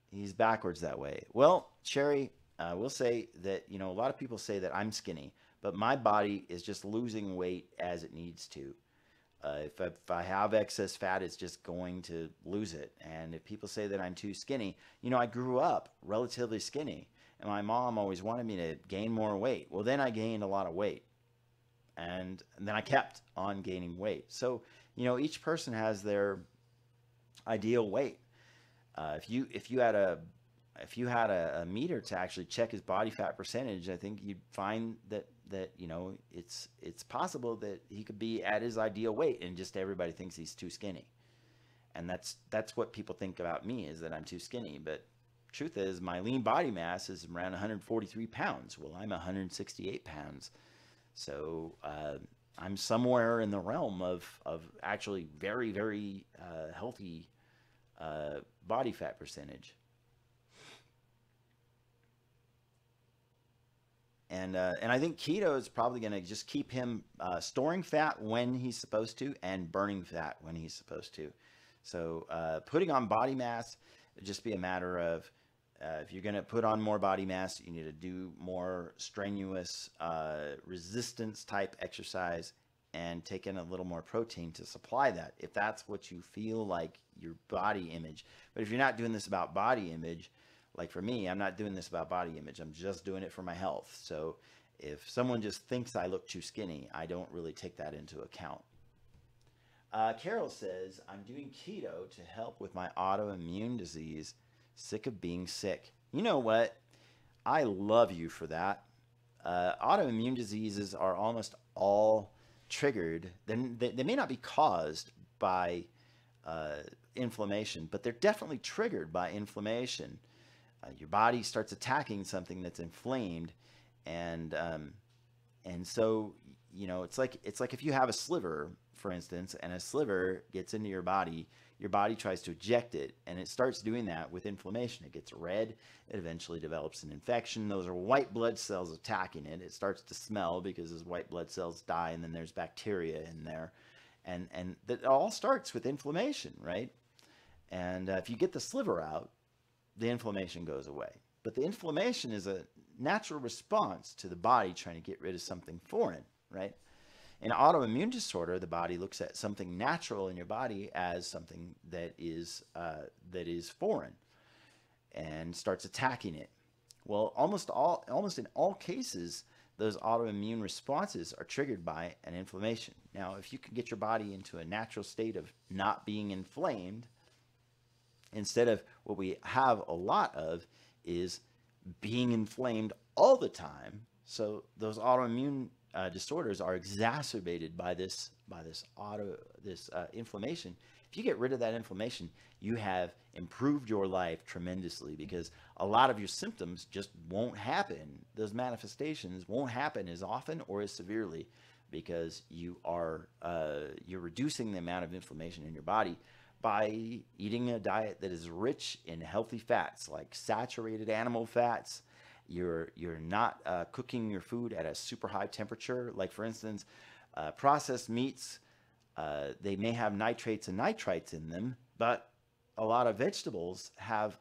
He's backwards that way. Well, Sherry, we'll say that, a lot of people say that I'm skinny, but my body is just losing weight as it needs to. If I have excess fat, it's just going to lose it. And if people say that I'm too skinny, I grew up relatively skinny, and my mom always wanted me to gain more weight. Well, then I gained a lot of weight, and then I kept on gaining weight. So, each person has their ideal weight. If you had a meter to actually check his body fat percentage, I think you'd find that it's possible that he could be at his ideal weight, and just everybody thinks he's too skinny. And that's what people think about me, is that I'm too skinny. But truth is, my lean body mass is around 143 pounds. Well, I'm 168 pounds. So I'm somewhere in the realm of actually very, very healthy body fat percentage. And I think keto is probably going to just keep him storing fat when he's supposed to and burning fat when he's supposed to. So putting on body mass, it'd just be a matter of if you're going to put on more body mass, you need to do more strenuous resistance type exercise and take in a little more protein to supply that, if that's what you feel like your body image. But if you're not doing this about body image, like for me, I'm not doing this about body image. I'm just doing it for my health. So if someone just thinks I look too skinny, I don't really take that into account. Carol says, I'm doing keto to help with my autoimmune disease. Sick of being sick. You know what? I love you for that. Autoimmune diseases are almost all triggered. They may not be caused by inflammation, but they're definitely triggered by inflammation. Your body starts attacking something that's inflamed, and so it's like if you have a sliver, for instance, and a sliver gets into your body tries to eject it, and it starts doing that with inflammation. It gets red, it eventually develops an infection. Those are white blood cells attacking it. It starts to smell because those white blood cells die, and then there's bacteria in there, and that all starts with inflammation, right? And if you get the sliver out, the inflammation goes away. But the inflammation is a natural response to the body trying to get rid of something foreign, right? In autoimmune disorder, the body looks at something natural in your body as something that is foreign and starts attacking it. Well, almost in all cases, those autoimmune responses are triggered by an inflammation. Now, if you can get your body into a natural state of not being inflamed, instead of what we have a lot of is being inflamed all the time. So those autoimmune disorders are exacerbated by this inflammation. If you get rid of that inflammation, you have improved your life tremendously, because a lot of your symptoms just won't happen. Those manifestations won't happen as often or as severely, because you're reducing the amount of inflammation in your body by eating a diet that is rich in healthy fats, like saturated animal fats. You're not cooking your food at a super high temperature. Like, for instance, processed meats, they may have nitrates and nitrites in them, but a lot of vegetables have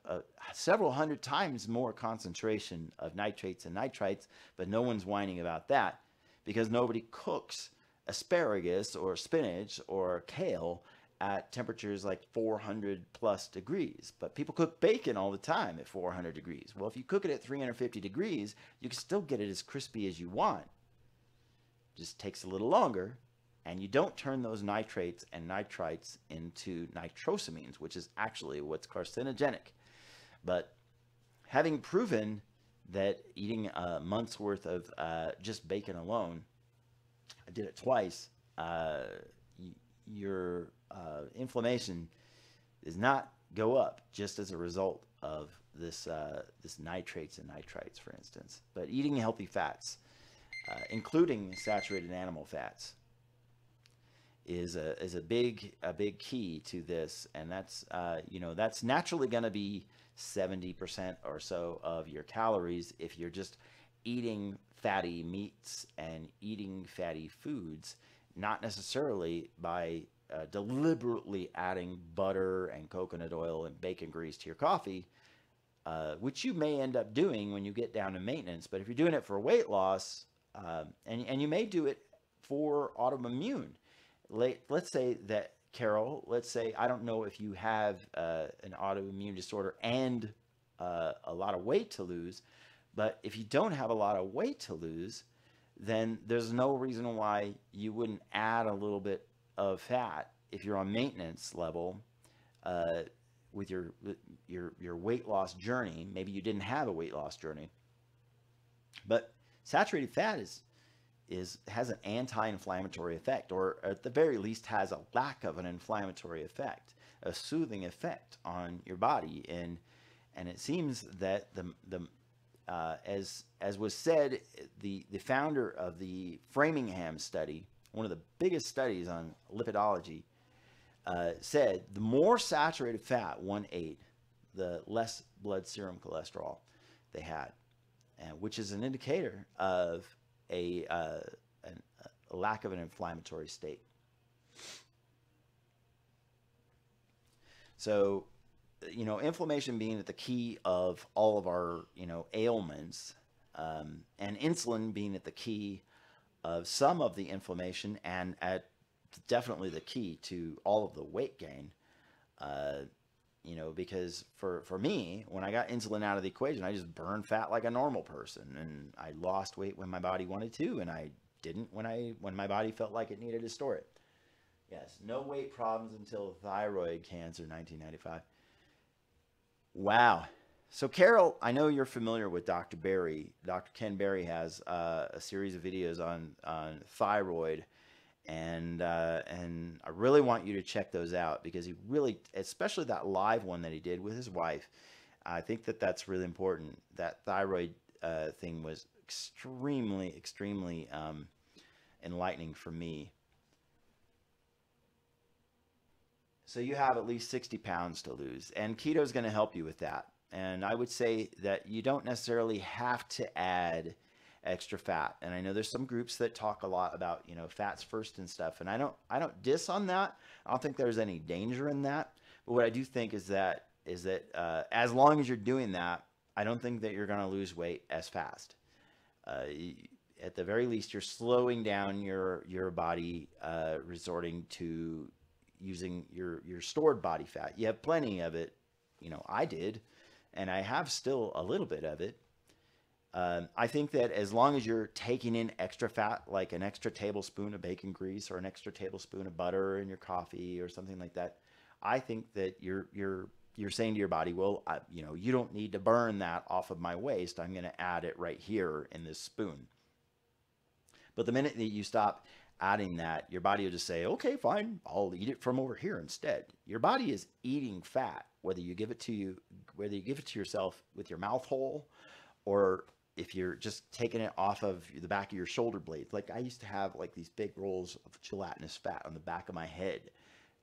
several hundred times more concentration of nitrates and nitrites, but no one's whining about that, because nobody cooks asparagus or spinach or kale at temperatures like 400 plus degrees. But people cook bacon all the time at 400 degrees. Well, if you cook it at 350 degrees, you can still get it as crispy as you want. Just takes a little longer, and you don't turn those nitrates and nitrites into nitrosamines, which is actually what's carcinogenic. But having proven that eating a month's worth of just bacon alone, I did it twice, your inflammation does not go up just as a result of this nitrates and nitrites, for instance. But eating healthy fats, including saturated animal fats, is a big key to this, and that's naturally going to be 70% or so of your calories if you're just eating fatty meats and eating fatty foods, not necessarily by deliberately adding butter and coconut oil and bacon grease to your coffee, which you may end up doing when you get down to maintenance. But if you're doing it for weight loss, and you may do it for autoimmune, let's say that, Carol, I don't know if you have an autoimmune disorder and a lot of weight to lose, but if you don't have a lot of weight to lose, then there's no reason why you wouldn't add a little bit of fat if you're on maintenance level with your weight loss journey. Maybe you didn't have a weight loss journey, but saturated fat has an anti-inflammatory effect, or at the very least has a lack of an inflammatory effect, a soothing effect on your body. And it seems that as was said, the founder of the Framingham study, one of the biggest studies on lipidology, said the more saturated fat one ate, the less blood serum cholesterol they had, and which is an indicator of a lack of an inflammatory state. So, inflammation being at the key of all of our, ailments, and insulin being at the key of some of the inflammation, and at definitely the key to all of the weight gain. Because for me, when I got insulin out of the equation, I just burned fat like a normal person, and I lost weight when my body wanted to, and I didn't when my body felt like it needed to store it. Yes, no weight problems until thyroid cancer, 1995. Wow. So Carol, I know you're familiar with Dr. Berry. Dr. Ken Berry has a series of videos on thyroid, and I really want you to check those out, because he really, especially that live one that he did with his wife, I think that's really important. That thyroid thing was extremely enlightening for me. So you have at least 60 pounds to lose, and keto is going to help you with that. And I would say that you don't necessarily have to add extra fat. And I know there's some groups that talk a lot about, fats first and stuff. And I don't diss on that. I don't think there's any danger in that. But what I do think is that as long as you're doing that, I don't think that you're going to lose weight as fast. At the very least, you're slowing down your body, resorting to using your stored body fat. You have plenty of it. I did, and I have still a little bit of it. I think that as long as you're taking in extra fat, like an extra tablespoon of bacon grease or an extra tablespoon of butter in your coffee or something like that, I think that you're saying to your body, well, you don't need to burn that off of my waist. I'm going to add it right here in this spoon. But the minute that you stop adding that, your body will just say, okay, fine, I'll eat it from over here instead. Your body is eating fat, whether you give it to yourself with your mouth hole, or if you're just taking it off of the back of your shoulder blades. Like I used to have like these big rolls of gelatinous fat on the back of my head.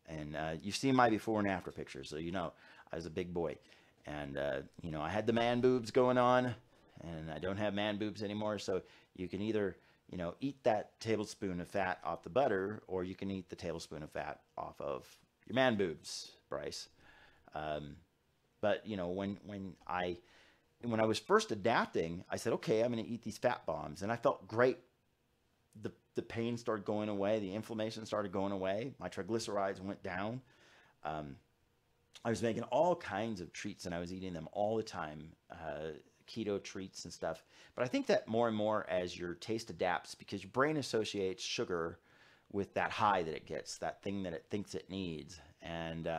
And you've seen my before and after pictures, so I was a big boy. And I had the man boobs going on, and I don't have man boobs anymore. So you can either eat that tablespoon of fat off the butter, or you can eat the tablespoon of fat off of your man boobs, Bryce. But when I was first adapting, I said, okay, I'm going to eat these fat bombs, and I felt great. The pain started going away, the inflammation started going away, my triglycerides went down. I was making all kinds of treats, and I was eating them all the time. Keto treats and stuff. But I think that more and more as your taste adapts, because your brain associates sugar with that high that it gets, that thing that it thinks it needs, and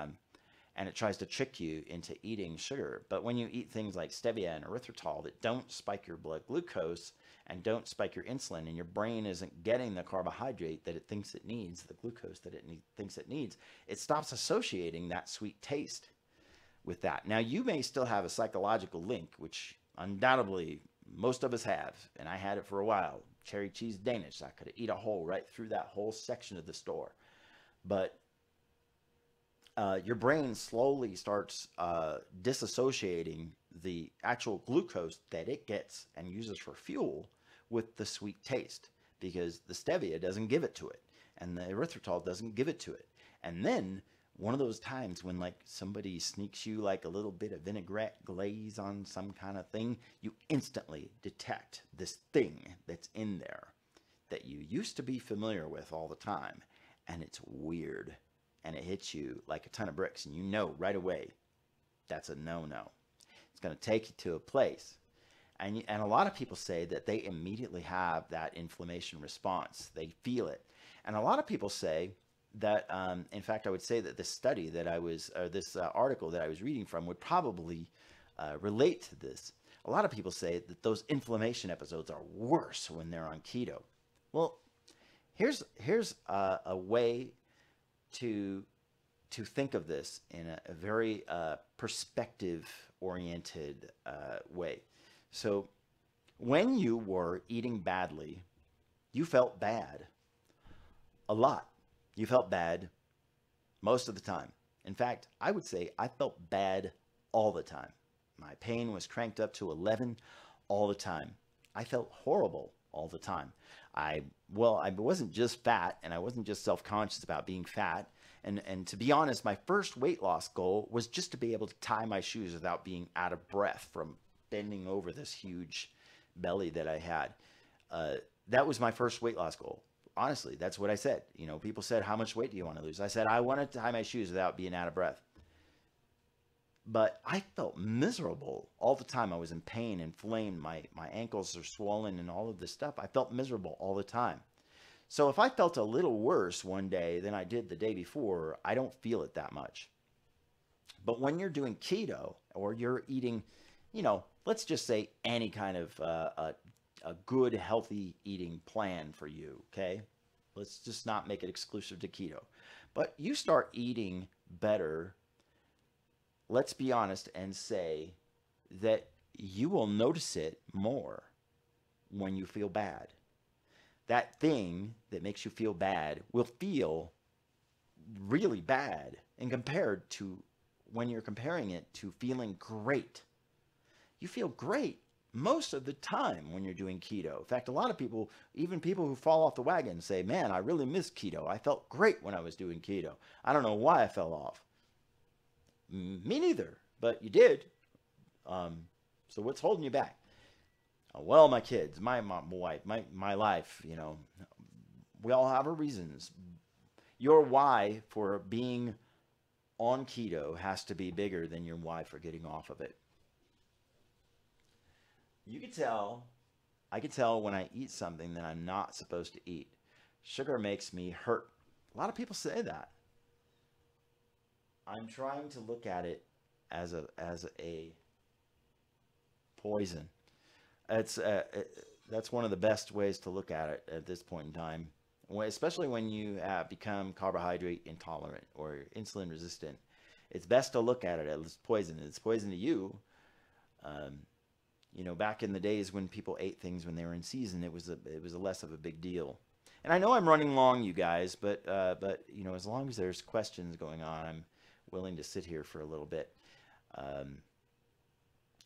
it tries to trick you into eating sugar. But when you eat things like stevia and erythritol that don't spike your blood glucose and don't spike your insulin, and your brain isn't getting the carbohydrate that it thinks it needs, the glucose that it thinks it needs, it stops associating that sweet taste with that. Now, you may still have a psychological link, which undoubtedly most of us have, and I had it for a while. Cherry cheese Danish, I could eat a hole right through that whole section of the store. But your brain slowly starts disassociating the actual glucose that it gets and uses for fuel with the sweet taste, because the stevia doesn't give it to it, and the erythritol doesn't give it to it. And then one of those times when like somebody sneaks you like a little bit of vinaigrette glaze on some kind of thing, you instantly detect this thing that's in there that you used to be familiar with all the time, and it's weird, and it hits you like a ton of bricks, and you know right away that's a no-no. It's going to take you to a place. And a lot of people say that they immediately have that inflammation response. They feel it. And a lot of people say that, in fact, I would say that this study that this article that I was reading from would probably relate to this. A lot of people say that those inflammation episodes are worse when they're on keto. Well, here's a way to think of this in a very perspective-oriented way. So when you were eating badly, you felt bad a lot. You felt bad most of the time. In fact, I would say I felt bad all the time. My pain was cranked up to 11 all the time. I felt horrible all the time. I wasn't just fat, and I wasn't just self-conscious about being fat. And to be honest, my first weight loss goal was just to be able to tie my shoes without being out of breath from bending over this huge belly that I had. That was my first weight loss goal. Honestly, that's what I said. You know, people said, how much weight do you want to lose? I said, I want to tie my shoes without being out of breath. But I felt miserable all the time. I was in pain, inflamed. My ankles are swollen and all of this stuff. I felt miserable all the time. So if I felt a little worse one day than I did the day before, I don't feel it that much. But when you're doing keto or you're eating, you know, let's just say any kind of a good, healthy eating plan for you, okay? Let's just not make it exclusive to keto. But you start eating better, let's be honest and say that you will notice it more when you feel bad. That thing that makes you feel bad will feel really bad and compared to when you're comparing it to feeling great. You feel great most of the time when you're doing keto. In fact, a lot of people, even people who fall off the wagon, say, man, I really miss keto. I felt great when I was doing keto. I don't know why I fell off. Me neither, but you did. So what's holding you back? Well, my kids, my mom, my wife, my life, you know, we all have our reasons. Your why for being on keto has to be bigger than your why for getting off of it. You can tell, I can tell when I eat something that I'm not supposed to eat. Sugar makes me hurt. A lot of people say that. I'm trying to look at it as a poison. That's one of the best ways to look at it at this point in time, especially when you become carbohydrate intolerant or insulin resistant. It's best to look at it as poison. It's poison to you. You know, back in the days when people ate things when they were in season, it was a less of a big deal. And I know I'm running long, you guys, but you know, as long as there's questions going on, I'm willing to sit here for a little bit.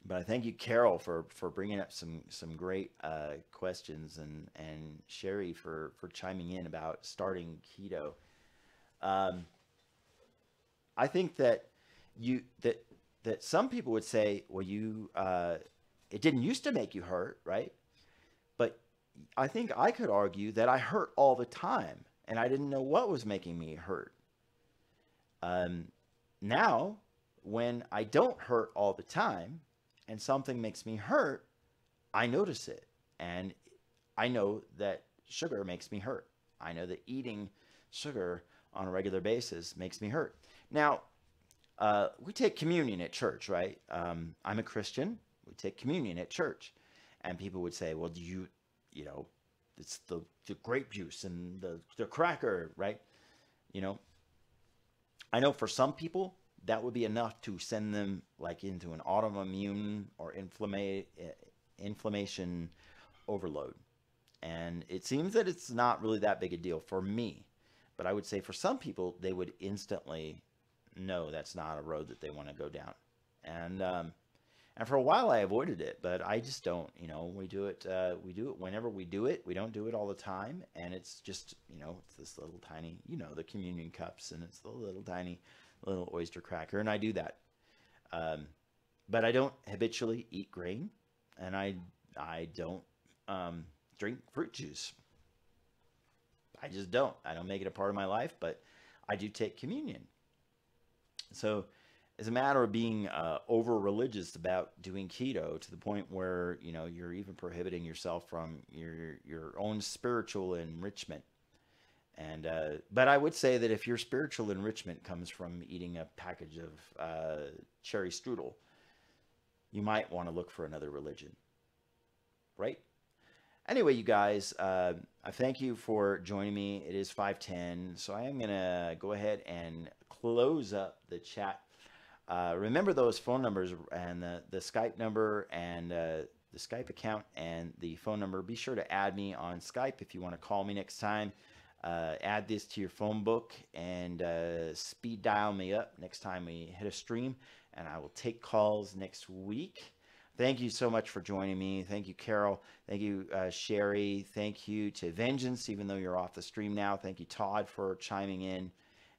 But I thank you, Carol, for bringing up some great questions, and Sherry for chiming in about starting keto. I think that that some people would say, well, it didn't used to make you hurt, right? But I think I could argue that I hurt all the time, and I didn't know what was making me hurt. Now, when I don't hurt all the time, and something makes me hurt, I notice it. And I know that sugar makes me hurt. I know that eating sugar on a regular basis makes me hurt. Now, we take communion at church, right? I'm a Christian. We take communion at church. And people would say, well, do you know, it's the grape juice and the cracker, right? You know, I know for some people, that would be enough to send them like into an autoimmune or inflammation overload. And it seems that it's not really that big a deal for me. But I would say for some people, they would instantly know that's not a road that they want to go down. And for a while I avoided it, but I just don't, you know, we do it whenever we do it. We don't do it all the time. And it's just, you know, it's this little tiny, you know, the communion cups, and it's the little tiny little oyster cracker, and I do that. But I don't habitually eat grain, and I don't drink fruit juice. I just don't. I don't make it a part of my life, but I do take communion. So it's a matter of being over-religious about doing keto to the point where, you know, you're even prohibiting yourself from your own spiritual enrichment. And but I would say that if your spiritual enrichment comes from eating a package of cherry strudel, you might want to look for another religion, right? Anyway, you guys, I thank you for joining me. It is 5:10, so I am going to go ahead and close up the chat. Remember those phone numbers and the Skype number and the Skype account and the phone number. Be sure to add me on Skype if you want to call me next time. add this to your phone book and speed dial me up next time we hit a stream, and I will take calls next week. Thank you so much for joining me. Thank you, Carol. Thank you, Sherry. Thank you to Vengeance, even though you're off the stream now. Thank you, Todd, for chiming in.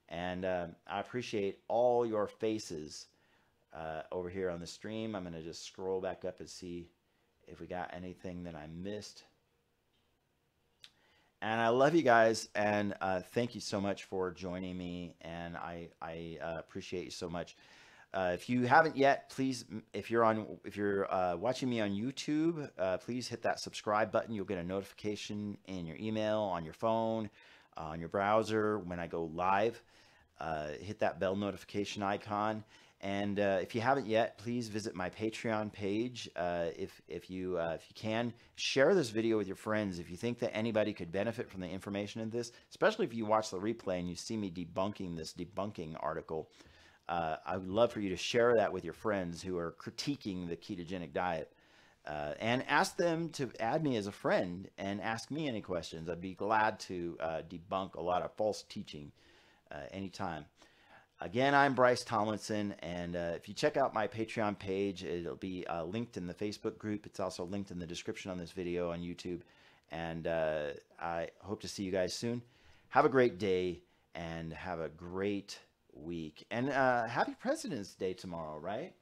And I appreciate all your faces over here on the stream. I'm going to just scroll back up and see if we got anything that I missed. And I love you guys, and thank you so much for joining me, and I appreciate you so much. If you haven't yet, please, if you're watching me on YouTube, please hit that subscribe button. You'll get a notification in your email, on your phone, on your browser when I go live. Hit that bell notification icon. And if you haven't yet, please visit my Patreon page. If you can, share this video with your friends. If you think that anybody could benefit from the information in this, especially if you watch the replay and you see me debunking this debunking article, I would love for you to share that with your friends who are critiquing the ketogenic diet, and ask them to add me as a friend and ask me any questions. I'd be glad to debunk a lot of false teaching anytime. Again, I'm Bryce Tomlinson, and if you check out my Patreon page, it'll be linked in the Facebook group. It's also linked in the description on this video on YouTube, and I hope to see you guys soon. Have a great day, and have a great week, and happy President's Day tomorrow, right?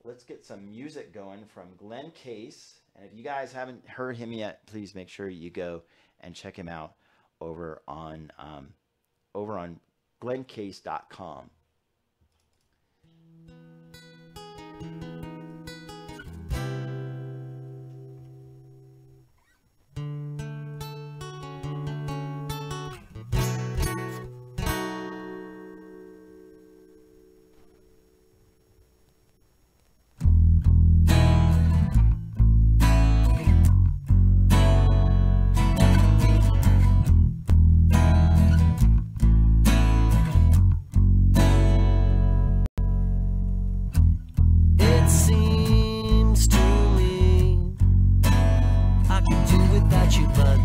Let's get some music going from Glenn Case, and if you guys haven't heard him yet, please make sure you go and check him out over on glencase.com. It seems to me I could do without you, but